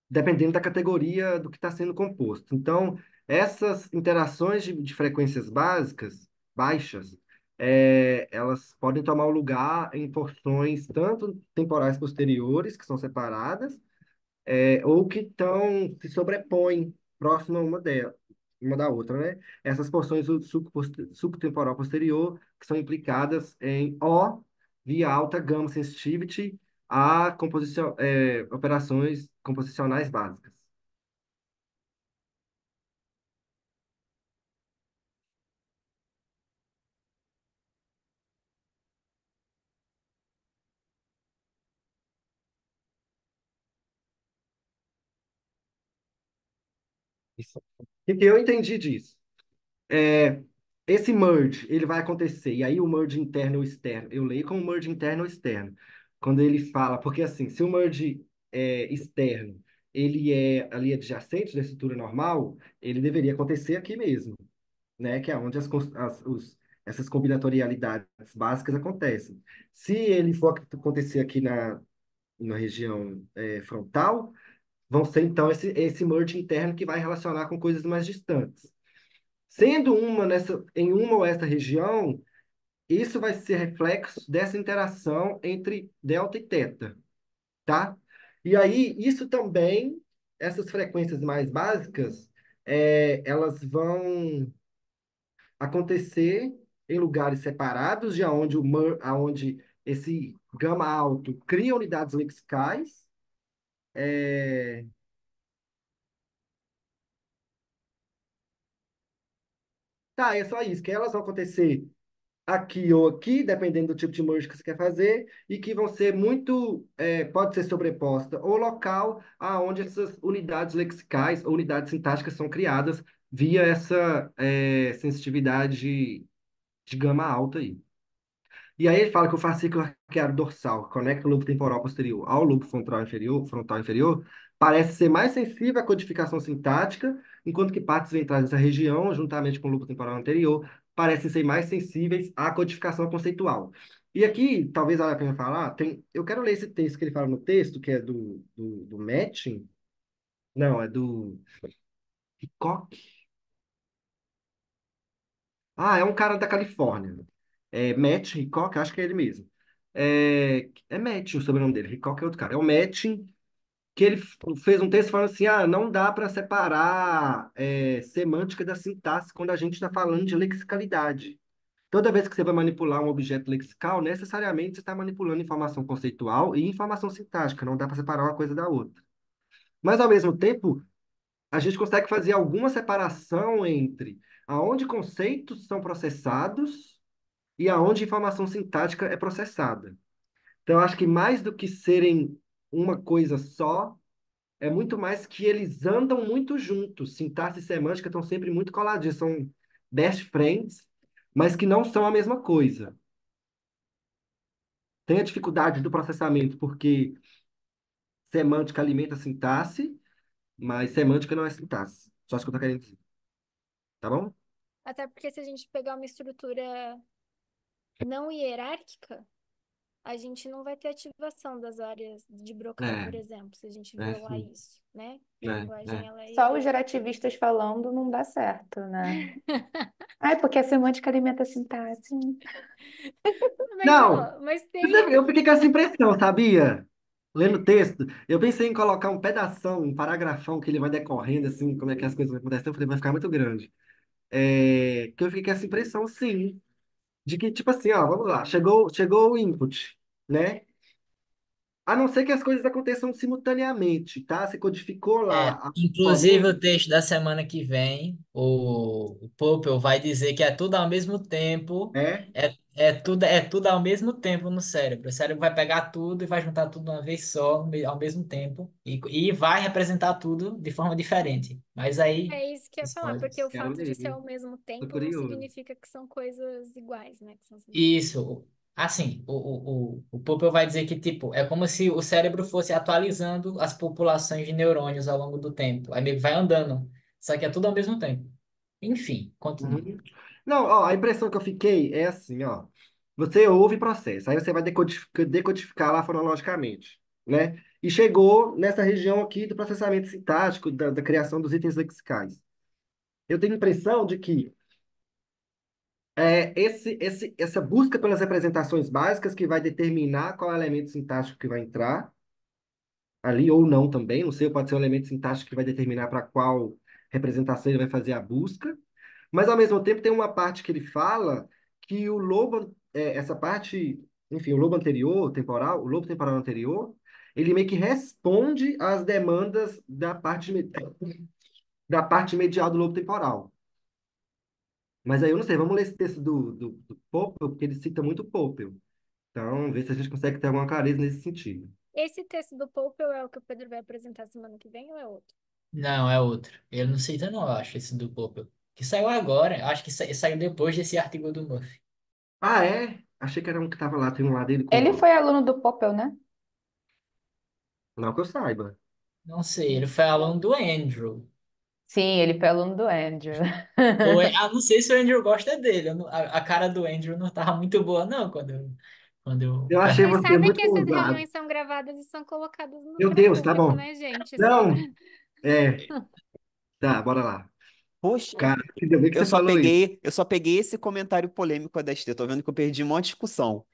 dependendo da categoria do que está sendo composto. Então, essas interações de frequências básicas, baixas, elas podem tomar o lugar em porções tanto temporais posteriores, que são separadas, ou que se sobrepõem próxima uma da outra, né? Essas porções do suco temporal posterior, que são implicadas em via alta gamma sensitivity, a operações composicionais básicas. Isso. O que que eu entendi disso? É, esse merge, ele vai acontecer, e aí o merge interno ou externo, eu leio como merge interno ou externo. Quando ele fala, porque assim, se o merge externo, ele é ali adjacente da estrutura normal, ele deveria acontecer aqui mesmo, né? Que é onde essas combinatorialidades básicas acontecem. Se ele for acontecer aqui na região frontal, vão ser então esse merge interno que vai relacionar com coisas mais distantes. Sendo em uma ou essa região, isso vai ser reflexo dessa interação entre delta e teta, tá? E aí, isso também, essas frequências mais básicas, elas vão acontecer em lugares separados, de aonde esse gama alto cria unidades lexicais. é, Tá, é só isso, que elas vão acontecer aqui ou aqui, dependendo do tipo de merge que você quer fazer, e que vão ser pode ser sobreposta ou local, aonde essas unidades lexicais ou unidades sintáticas são criadas via essa sensitividade de gama alta aí. E aí ele fala que o fascículo arqueado dorsal, que conecta o lobo temporal posterior ao lobo frontal inferior, parece ser mais sensível à codificação sintática, enquanto que partes ventrais dessa região, juntamente com o lobo temporal anterior, parecem ser mais sensíveis à codificação conceitual. E aqui, talvez valha a pena falar, eu quero ler esse texto que ele fala no texto, que é do Matching, não, é do Hickok. Ah, é um cara da Califórnia. É Matt Hickok, acho que é ele mesmo. É Matt o sobrenome dele, Hickok é outro cara. É o Matt que ele fez um texto falando assim, não dá para separar semântica da sintaxe quando a gente está falando de lexicalidade. Toda vez que você vai manipular um objeto lexical, necessariamente você está manipulando informação conceitual e informação sintática, não dá para separar uma coisa da outra. Mas, ao mesmo tempo, a gente consegue fazer alguma separação entre aonde conceitos são processados e aonde informação sintática é processada. Então, eu acho que mais do que serem uma coisa só, é muito mais que eles andam muito juntos. Sintaxe e semântica estão sempre muito coladinhos, são best friends, mas que não são a mesma coisa. Tem a dificuldade do processamento, porque semântica alimenta a sintaxe, mas semântica não é sintaxe. Só isso que eu tô querendo dizer. Tá bom? Até porque se a gente pegar uma estrutura não hierárquica, a gente não vai ter ativação das áreas de Broca, É, por exemplo, se a gente violar sim. isso, né? A É. linguagem, ela é Só os hierárquica. gerativistas falando não dá certo, né? Ai, porque a semântica alimenta a sintaxe. Mas, Não, ó, mas tem. eu fiquei com essa impressão, sabia? Lendo o texto, eu pensei em colocar um pedação, um paragrafão que ele vai decorrendo, assim, como é que as coisas vão acontecendo, eu falei, vai ficar muito grande. Que eu fiquei com essa impressão, sim, de que, tipo assim, vamos lá, chegou o input, né? A não ser que as coisas aconteçam simultaneamente, tá? Você codificou lá a Inclusive, bolinha, o texto da semana que vem, o Popper vai dizer que é tudo ao mesmo tempo, né? é tudo ao mesmo tempo no cérebro. O cérebro vai pegar tudo e vai juntar tudo de uma vez só, ao mesmo tempo, e vai representar tudo de forma diferente. Mas aí, É isso que eu ia falar, porque spoilers. o Quero fato de ser ler, ao mesmo tô tempo não curioso. significa que são coisas iguais, né? Que são simultâneas. Isso, assim, o Popper vai dizer que, tipo, é como se o cérebro fosse atualizando as populações de neurônios ao longo do tempo. Aí meio que vai andando, só que é tudo ao mesmo tempo. Enfim, continuando. Uhum. Não, ó, a impressão que eu fiquei é assim, ó. Você ouve e processa, aí você vai decodificar lá fonologicamente, né? E chegou nessa região aqui do processamento sintático, da criação dos itens lexicais. Eu tenho a impressão de que essa busca pelas representações básicas que vai determinar qual é o elemento sintático que vai entrar ali ou não também, não sei, pode ser um elemento sintático que vai determinar para qual representação ele vai fazer a busca. Mas, ao mesmo tempo, tem uma parte que ele fala que essa parte, enfim, o lobo anterior, temporal, o lobo temporal anterior, ele meio que responde às demandas da parte medial do lobo temporal. Mas aí eu não sei, vamos ler esse texto do Popper, porque ele cita muito Popper. Então, ver se a gente consegue ter alguma clareza nesse sentido. Esse texto do Popper é o que o Pedro vai apresentar semana que vem ou é outro? Não, é outro. Ele não cita, não, eu acho, esse do Popper. Que saiu agora, acho que saiu depois desse artigo do Murphy. Ah, é? Achei que era um que estava lá, tem um lá dele com Ele nome. foi aluno do Popper, né? Não que eu saiba. Não sei, ele foi aluno do Andrew. Sim, ele foi aluno do Andrew. Não sei se o Andrew gosta dele. A cara do Andrew não tava muito boa, não, quando eu Eu achei Vocês você sabem muito que essas ousado. reuniões são gravadas e são colocadas Meu para Deus, tá público, bom. né, gente? Só pra... Não, é, tá, bora lá. Puxa, Cara, ainda bem que eu você só falou isso. peguei, eu só peguei esse comentário polêmico da ST. Tô vendo que eu perdi um monte de discussão.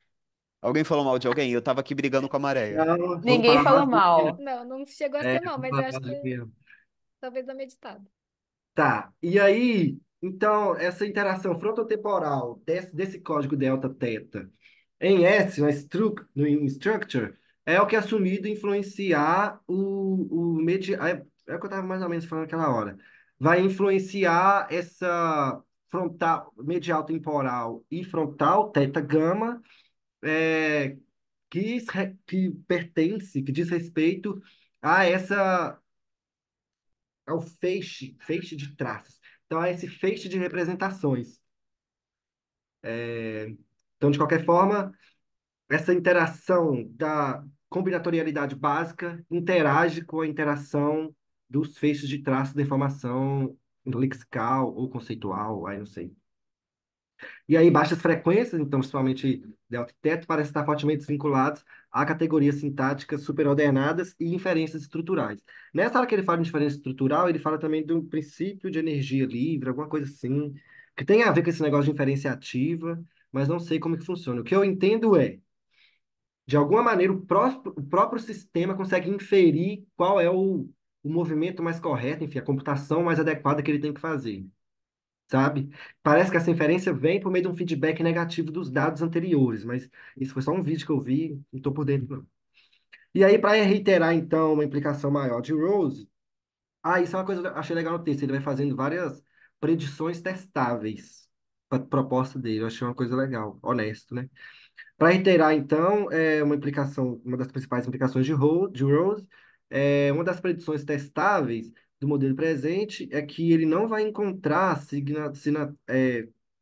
Alguém falou mal de alguém? Eu tava aqui brigando com a Maréia. Não, vamos Ninguém falar mal falou de mim. mal. Não, não chegou a ser mal, Vamos mas eu falar acho mal que de mim. talvez dá meditado. Tá, e aí, então, essa interação frontotemporal desse código delta teta em S, no structure, é o que é assumido influenciar é o que eu estava mais ou menos falando naquela hora. Vai influenciar essa frontal, medial temporal e frontal, teta gama, é, que pertence, que diz respeito a essa ao feixe de traços. Então, é esse feixe de representações. Então, de qualquer forma, essa interação da combinatorialidade básica interage com a interação dos feixes de traços de informação lexical ou conceitual, aí não sei. E aí, baixas frequências, então, principalmente delta e teto, parecem estar fortemente vinculados a categorias sintáticas superordenadas e inferências estruturais. Nessa hora que ele fala de inferência estrutural, ele fala também do princípio de energia livre, alguma coisa assim, que tem a ver com esse negócio de inferência ativa, mas não sei como que funciona. O que eu entendo é, de alguma maneira, o próprio sistema consegue inferir qual é o movimento mais correto, enfim, a computação mais adequada que ele tem que fazer, sabe? Parece que essa inferência vem por meio de um feedback negativo dos dados anteriores, mas isso foi só um vídeo que eu vi, não estou por dentro, não. E aí, para reiterar, então, uma implicação maior de Rose, isso é uma coisa que eu achei legal no texto, ele vai fazendo várias predições testáveis para a proposta dele, eu achei uma coisa legal, honesto, né? Para reiterar, então, uma das principais implicações de Rose, uma das predições testáveis do modelo presente é que ele não vai encontrar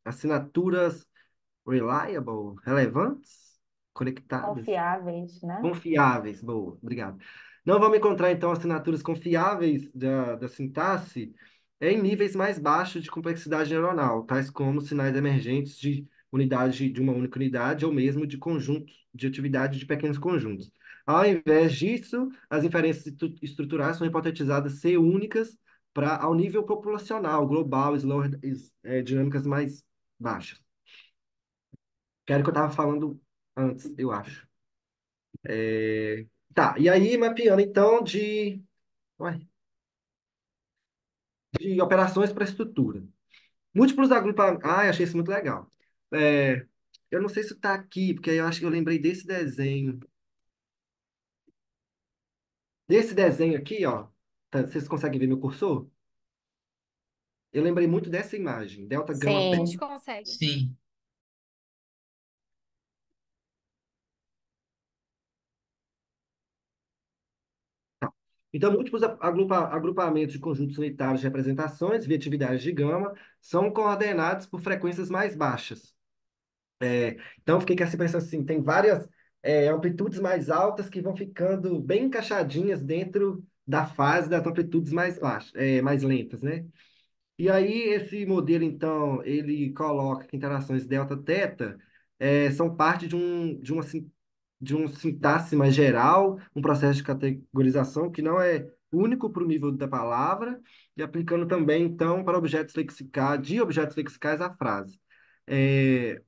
assinaturas reliable, relevantes, conectadas. Confiáveis, né? Confiáveis, boa, obrigado. Não vamos encontrar, então, assinaturas confiáveis da sintaxe em níveis mais baixos de complexidade neuronal, tais como sinais emergentes de unidade de uma única unidade ou mesmo de conjuntos de atividade de pequenos conjuntos. Ao invés disso, as inferências estruturais são hipotetizadas ser únicas ao nível populacional, global, dinâmicas mais baixas. Que era o que eu estava falando antes, eu acho. Tá, e aí mapeando então ué, de operações para estrutura. Múltiplos agrupamentos. Ah, eu achei isso muito legal. É, eu não sei se está aqui, porque eu acho que eu lembrei desse desenho. Desse desenho aqui, ó. Tá, vocês conseguem ver meu cursor? Eu lembrei muito dessa imagem. Delta, gama, A beta. gente Sim. consegue. Sim. Tá. Então, múltiplos agrupamentos de conjuntos unitários de representações via atividades de gama são coordenados por frequências mais baixas. Então, eu fiquei assim, pensando assim, tem várias amplitudes mais altas que vão ficando bem encaixadinhas dentro da fase das amplitudes mais baixas, mais lentas, né? E aí, esse modelo, então, ele coloca que interações delta-teta são parte de um sintaxe mais geral, um processo de categorização que não é único para o nível da palavra, e aplicando também, então, para de objetos lexicais à frase.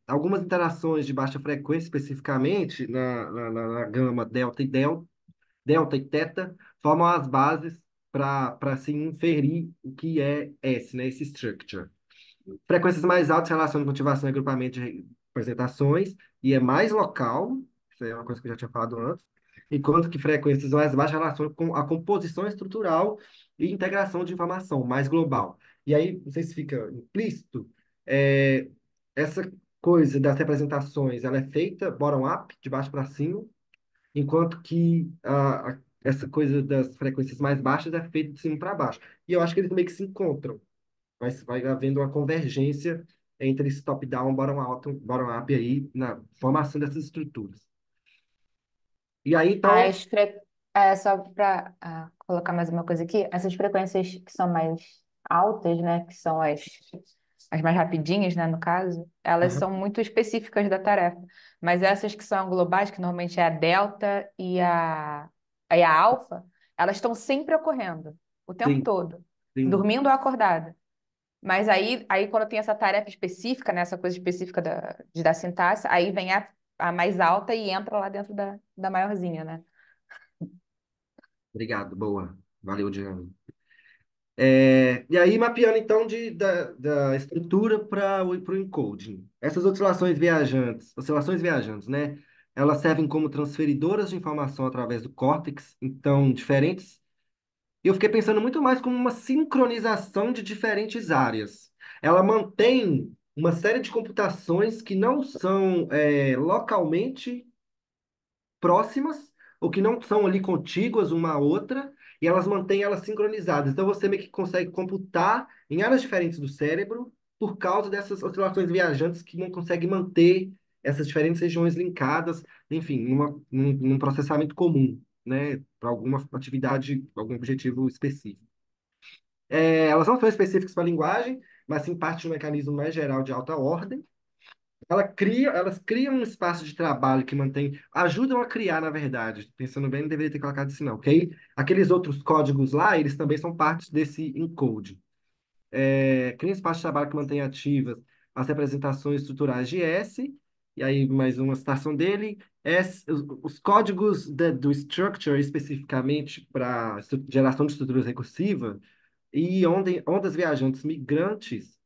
Algumas interações de baixa frequência, especificamente na gama delta e teta, formam as bases para se inferir o que é S, né, esse structure. Frequências mais altas relacionam motivação e agrupamento de representações e é mais local, isso é uma coisa que eu já tinha falado antes, enquanto que frequências mais baixas relacionam com a composição estrutural e integração de informação, mais global. E aí, não sei se fica implícito, é, essa coisa das representações, ela é feita bottom-up, de baixo para cima, enquanto que essa coisa das frequências mais baixas é feita de cima para baixo. E eu acho que eles meio que se encontram, mas vai havendo uma convergência entre esse top-down, bottom-up aí na formação dessas estruturas. E aí, então, As só para colocar mais uma coisa aqui, essas frequências que são mais altas, né, que são as mais rapidinhas, né, no caso, elas aham, são muito específicas da tarefa. Mas essas que são globais, que normalmente é a delta e a alfa, elas estão sempre ocorrendo, o tempo sim, todo, sim, dormindo ou acordada. Mas aí quando tem essa tarefa específica, né, essa coisa específica da sintaxe, aí vem a mais alta e entra lá dentro da maiorzinha, né? obrigado, boa. Valeu, Diana. E aí, mapeando então da estrutura para o encoding. Essas oscilações viajantes, né? Elas servem como transferidoras de informação através do córtex, então diferentes. E eu fiquei pensando muito mais como uma sincronização de diferentes áreas. Ela mantém uma série de computações que não são localmente próximas, ou que não são ali contíguas uma à outra, e elas mantêm elas sincronizadas. Então você meio que consegue computar em áreas diferentes do cérebro por causa dessas oscilações viajantes que não conseguem manter essas diferentes regiões linkadas, enfim, num processamento comum, né, para alguma atividade, algum objetivo específico. Elas não são específicas para a linguagem, mas sim parte de um mecanismo mais geral de alta ordem. Elas criam um espaço de trabalho que mantém, ajudam a criar, na verdade. Pensando bem, não deveria ter colocado isso, não, ok? Aqueles outros códigos lá, eles também são parte desse encode. Cria um espaço de trabalho que mantém ativas as representações estruturais de S, e aí mais uma citação dele, os códigos do structure, especificamente para geração de estruturas recursivas, e ondas viajantes migrantes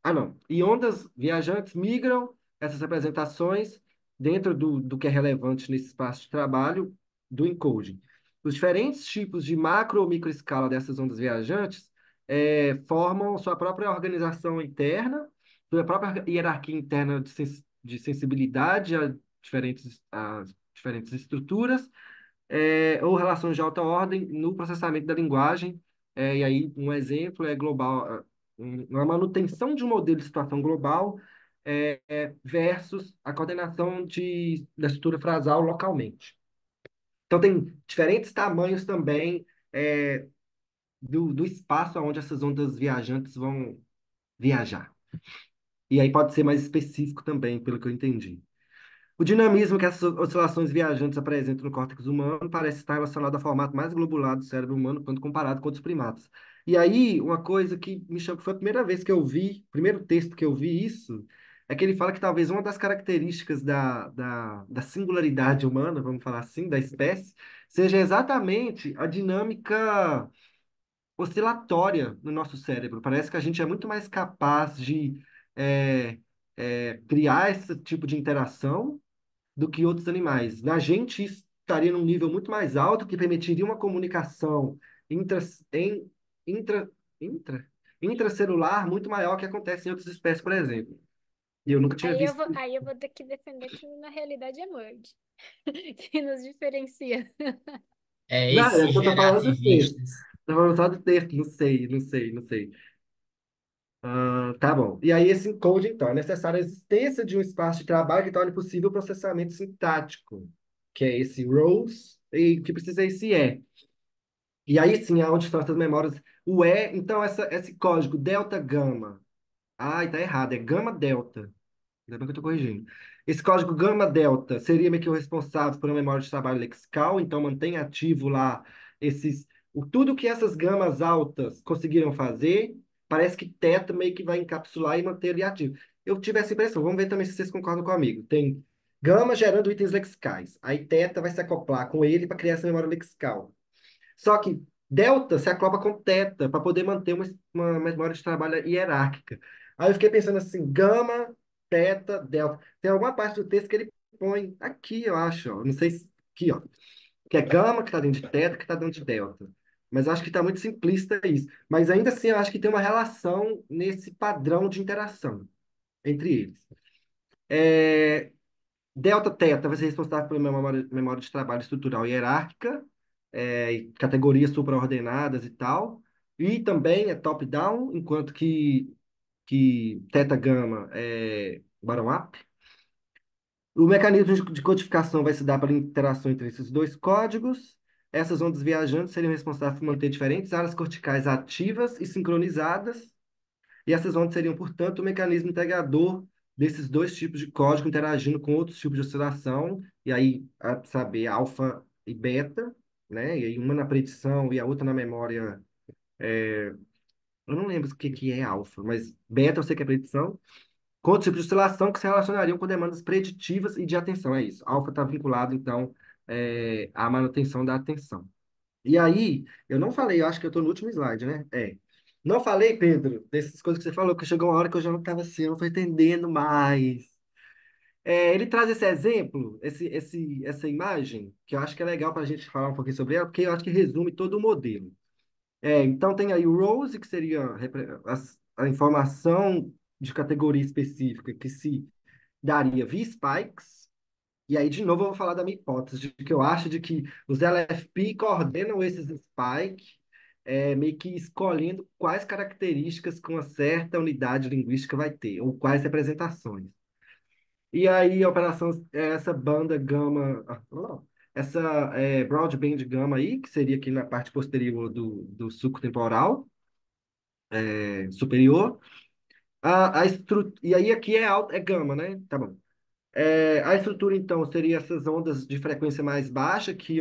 não. E ondas viajantes migram essas representações dentro do que é relevante nesse espaço de trabalho do encoding. Os diferentes tipos de macro ou microescala dessas ondas viajantes formam sua própria organização interna, sua própria hierarquia interna de sensibilidade a diferentes estruturas, ou relações de alta ordem no processamento da linguagem. E aí, um exemplo é global, uma manutenção de um modelo de situação global versus a coordenação da estrutura frasal localmente. Então, tem diferentes tamanhos também do espaço onde essas ondas viajantes vão viajar. E aí pode ser mais específico também, pelo que eu entendi. O dinamismo que essas oscilações viajantes apresentam no córtex humano parece estar relacionado ao formato mais globular do cérebro humano quando comparado com outros primatas. E aí, uma coisa que me chamou, foi a primeira vez que eu vi, o primeiro texto que eu vi isso, é que ele fala que talvez uma das características da singularidade humana, vamos falar assim, da espécie, seja exatamente a dinâmica oscilatória no nosso cérebro. Parece que a gente é muito mais capaz de é, criar esse tipo de interação do que outros animais. Na gente, isso estaria num nível muito mais alto, que permitiria uma comunicação intra, em, intra, intra, intracelular muito maior que acontece em outras espécies, por exemplo. E eu nunca tinha visto. Aí eu vou ter que defender que na realidade é Merge, que nos diferencia. É Não, é esses que eu tô falando do texto. generativistas. Tô falando só do texto, não sei, não sei, não sei. Tá bom. E aí, esse encode, então, é necessária a existência de um espaço de trabalho que torne possível o processamento sintático, que é esse rows, e que precisa esse é. E aí sim, é onde estão essas memórias. Então, esse código delta gama. Ai, tá errado, é gama delta. Ainda bem que eu estou corrigindo. Esse código gama delta seria meio que o responsável por uma memória de trabalho lexical, então mantém ativo lá tudo que essas gamas altas conseguiram fazer. Parece que teta meio que vai encapsular e manter ele ativo. Eu tive essa impressão, vamos ver também se vocês concordam comigo. Tem gama gerando itens lexicais. Aí teta vai se acoplar com ele para criar essa memória lexical. Só que delta se acopla com teta para poder manter uma memória de trabalho hierárquica. Aí eu fiquei pensando assim, gama, teta, delta. Tem alguma parte do texto que ele põe aqui, eu acho, ó, não sei se aqui, ó, que é gama que está dentro de teta, que está dentro de delta. Mas eu acho que está muito simplista isso. Mas ainda assim, eu acho que tem uma relação nesse padrão de interação entre eles. É, Delta Theta vai ser responsável pela memória de trabalho estrutural hierárquica, e categorias supraordenadas e tal. E também é top-down, enquanto que Theta Gama é bottom-up. O mecanismo de codificação vai se dar pela interação entre esses dois códigos. Essas ondas viajantes seriam responsáveis por manter diferentes áreas corticais ativas e sincronizadas, e essas ondas seriam, portanto, o mecanismo integrador desses dois tipos de código interagindo com outros tipos de oscilação, e aí, a saber, alfa e beta, né? E aí uma na predição e a outra na memória. Eu não lembro o que é alfa, mas beta eu sei que é predição, com outros tipos de oscilação que se relacionariam com demandas preditivas e de atenção. É isso. Alfa está vinculado, então, à manutenção da atenção. E aí, eu não falei, eu acho que eu estou no último slide, né? Não falei, Pedro, dessas coisas que você falou, que chegou uma hora que eu já não estava assim, eu não estou entendendo mais. Ele traz esse exemplo, essa imagem, que eu acho que é legal para a gente falar um pouquinho sobre ela, porque eu acho que resume todo o modelo. Então, tem aí o Rose, que seria a informação de categoria específica que se daria via spikes. E aí, de novo, eu vou falar da minha hipótese, de que eu acho de que os LFP coordenam esses spikes, meio que escolhendo quais características que uma certa unidade linguística vai ter, ou quais representações. E aí, a operação, essa banda gama, essa broadband gama aí, que seria aqui na parte posterior do sulco temporal superior. E aí aqui é gama, né? Tá bom. A estrutura, então, seria essas ondas de frequência mais baixa que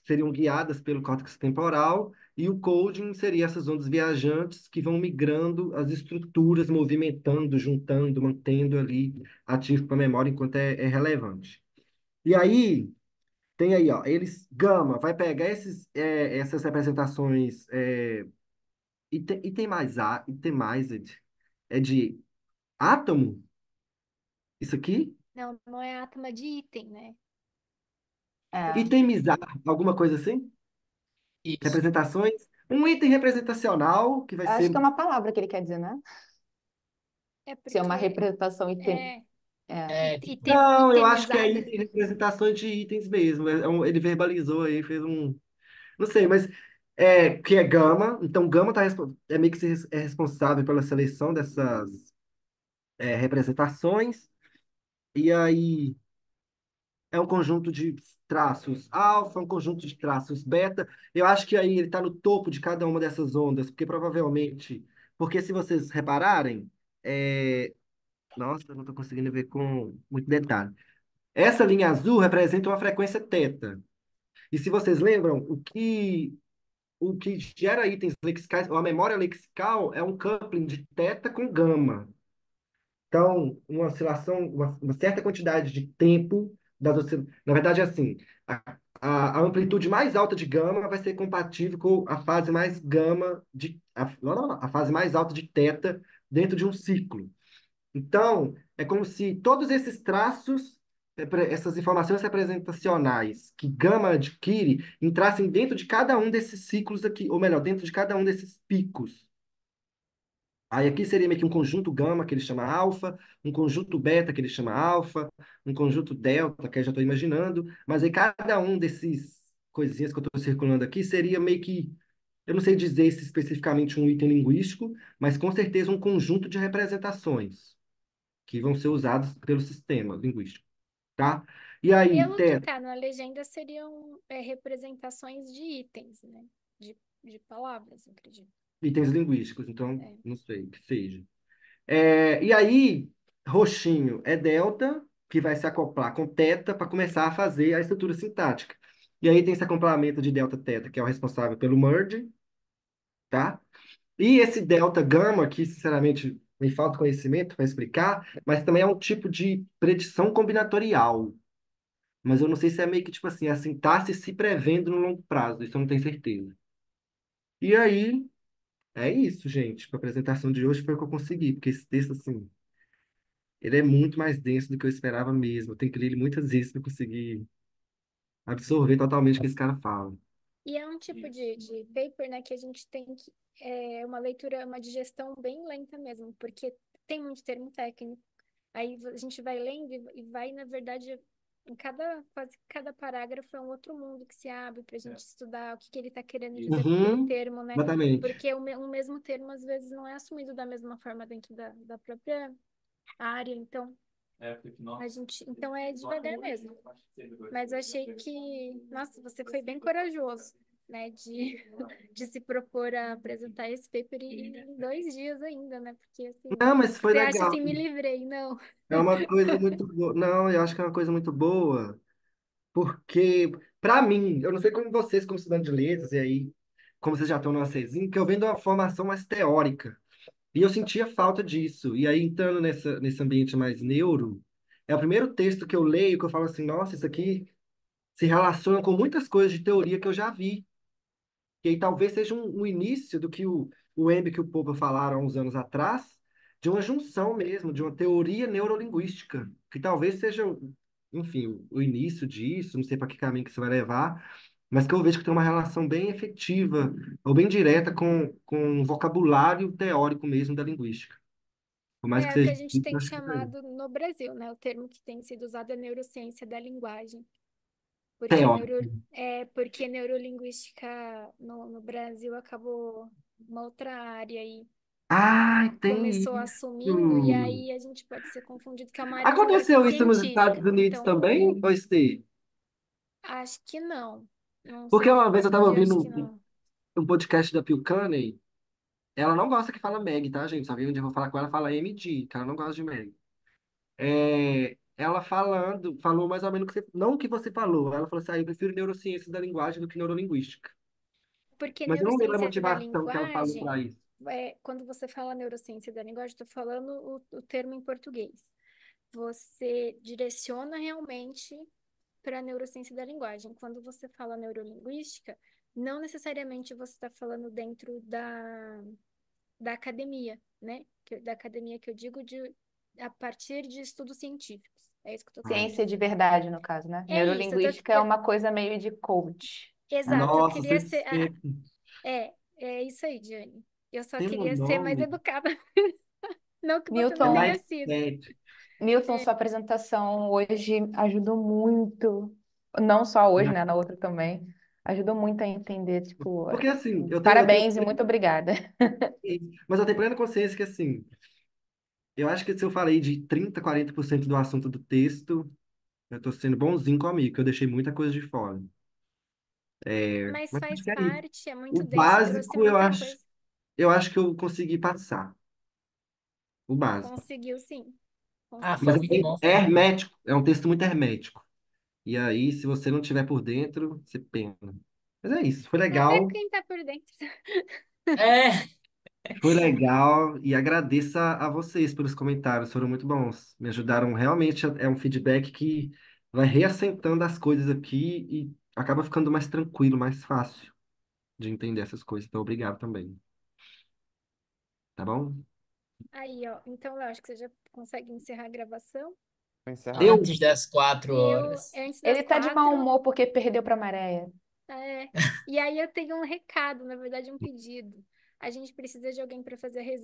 seriam guiadas pelo córtex temporal, e o coding seria essas ondas viajantes que vão migrando as estruturas, movimentando, juntando, mantendo ali ativo para a memória enquanto é relevante. E aí, tem aí, ó, gama, vai pegar essas representações, itemized, é de átomo, isso aqui? Não, não é átomo de item, né? É, Itemizar, alguma coisa assim? Isso. Representações. Um item representacional que vai acho que é ser. uma palavra que ele quer dizer, né? É Se é uma porque representação é é, É, tipo, Não, eu acho que é itemizada. item representações de itens mesmo. Ele verbalizou aí, fez um. Não sei, mas que é gama. Então, gama é meio que é responsável pela seleção dessas representações. E aí. É um conjunto de traços alfa, um conjunto de traços beta. Eu acho que aí ele está no topo de cada uma dessas ondas, porque provavelmente. Porque se vocês repararem, nossa, eu não estou conseguindo ver com muito detalhe. Essa linha azul representa uma frequência teta. E se vocês lembram, o que gera itens lexicais, ou a memória lexical, é um coupling de teta com gama. Então, uma oscilação, uma certa quantidade de tempo na verdade, é assim, a amplitude mais alta de gama vai ser compatível com a fase mais a fase mais alta de teta dentro de um ciclo. Então, é como se todos esses traços, essas informações representacionais que gama adquire, entrassem dentro de cada um desses ciclos aqui, ou melhor, dentro de cada um desses picos. Aí aqui seria meio que um conjunto gama, que ele chama alfa, um conjunto beta, que ele chama alfa, um conjunto delta, que eu já estou imaginando, mas aí cada um desses coisinhas que eu estou circulando aqui seria meio que, eu não sei dizer se especificamente um item linguístico, mas com certeza um conjunto de representações que vão ser usados pelo sistema linguístico, tá? E aí, Pelo que tá na legenda, seriam representações de itens, né? De palavras, eu acredito. itens linguísticos, então É. não sei, que seja. E aí, roxinho é delta, que vai se acoplar com teta para começar a fazer a estrutura sintática. E aí tem esse acoplamento de delta-teta, que é o responsável pelo merge, tá? E esse delta-gama, que sinceramente me falta conhecimento para explicar, mas também é um tipo de predição combinatorial. Mas eu não sei se é meio que tipo assim, a sintaxe se prevendo no longo prazo, isso eu não tenho certeza. E aí, é isso, gente. A apresentação de hoje foi o que eu consegui, porque esse texto, assim, ele é muito mais denso do que eu esperava mesmo. Eu tenho que ler ele muitas vezes para conseguir absorver totalmente o que esse cara fala. E é um tipo de paper, né, que a gente tem que. É uma leitura, uma digestão bem lenta mesmo, porque tem muito termo técnico. Aí a gente vai lendo e vai, na verdade, quase cada parágrafo é um outro mundo que se abre para a gente estudar o que ele está querendo dizer com aquele Uhum, termo, né? exatamente. Porque um mesmo termo, às vezes, não é assumido da mesma forma dentro da própria área. Então, então é devagar mesmo. Mas eu achei que, nossa, você foi bem corajoso, né, de se propor a apresentar esse paper em 2 dias ainda, né? Porque assim, Não, mas foi você acha legal. assim, me livrei, não. É uma coisa muito boa. Não, eu acho que é uma coisa muito boa, porque, para mim, eu não sei como vocês, como estudantes de letras, e aí, como vocês já estão no ACzinho, que eu venho de uma formação mais teórica. E eu sentia falta disso. E aí, entrando nesse ambiente mais neuro, é o primeiro texto que eu leio que eu falo assim, nossa, isso aqui se relaciona com muitas coisas de teoria que eu já vi. E aí talvez seja um início do que o Embe e o Popper falaram há uns anos atrás, de uma junção mesmo, de uma teoria neurolinguística, que talvez seja, enfim, o início disso, não sei para que caminho que isso vai levar, mas que eu vejo que tem uma relação bem efetiva, ou bem direta com o vocabulário teórico mesmo da linguística. Por mais que É o que seja a gente difícil, tem acho que é chamado no Brasil, né? O termo que tem sido usado é neurociência da linguagem. Porque, teórico. neurolinguística no Brasil acabou uma outra área aí. Ai, tem começou assumindo, e isso. aí a gente pode ser confundido que é uma área de Aconteceu isso nos Estados científica. Unidos Então, também, ou Steve? acho que não. Não Porque sei uma vez eu estava responder, acho ouvindo que não. um podcast da Phil Canney. Ela não gosta que fala Meg, tá, gente? Se alguém um dia eu vou falar com ela, fala MG, que ela não gosta de Meg. Ela falou mais ou menos o que você, não o que você falou. Ela falou assim: eu prefiro neurociências da linguagem do que neurolinguística. Porque Mas eu não lembro a neurociência da motivação que ela falou linguagem, para isso. quando você fala neurociência da linguagem, estou falando o termo em português. Você direciona realmente para a neurociência da linguagem. Quando você fala neurolinguística, não necessariamente você está falando dentro da academia, né? Da academia que eu digo a partir de estudos científicos. É isso que eu estou querendo Ciência de dizer. verdade, no caso, né? É isso, Neurolinguística é uma coisa meio de coach, né? exato, eu Nossa, queria você ser. você É isso aí, Diane. Eu só tem um queria ser mais nome, educada. Não que você é não tenha Newton, sido. mindset. Newton, sua apresentação hoje ajudou muito, não só hoje, né? Na outra também, ajudou muito a entender, tipo, Porque assim, eu tenho, parabéns e muito obrigada. mas eu tenho plena consciência que assim, eu acho que se eu falei de 30, 40% do assunto do texto, eu tô sendo bonzinho comigo, que eu deixei muita coisa de fora. Mas Mas acho faz que é isso. parte, é O muito denso, você trouxe básico muita coisa. eu acho que eu consegui passar. O básico. Conseguiu sim, Ah, Mas foi conseguiu muito sim. bom, é foi muito bom. hermético, é um texto muito hermético. E aí, se você não tiver por dentro, você pena. Mas é isso, Até quem tá por dentro. É, foi legal e agradeço a vocês pelos comentários, foram muito bons. Me ajudaram realmente, é um feedback que vai reassentando as coisas aqui e acaba ficando mais tranquilo, mais fácil de entender essas coisas. Então, obrigado também, tá bom? Aí, ó. Então, eu acho que você já consegue encerrar a gravação. Vou encerrar. Eu, antes das 4 horas. Antes das Ele tá de mau 4, humor porque perdeu pra Maréia. é, e aí eu tenho um recado, na verdade, um pedido. A gente precisa de alguém para fazer a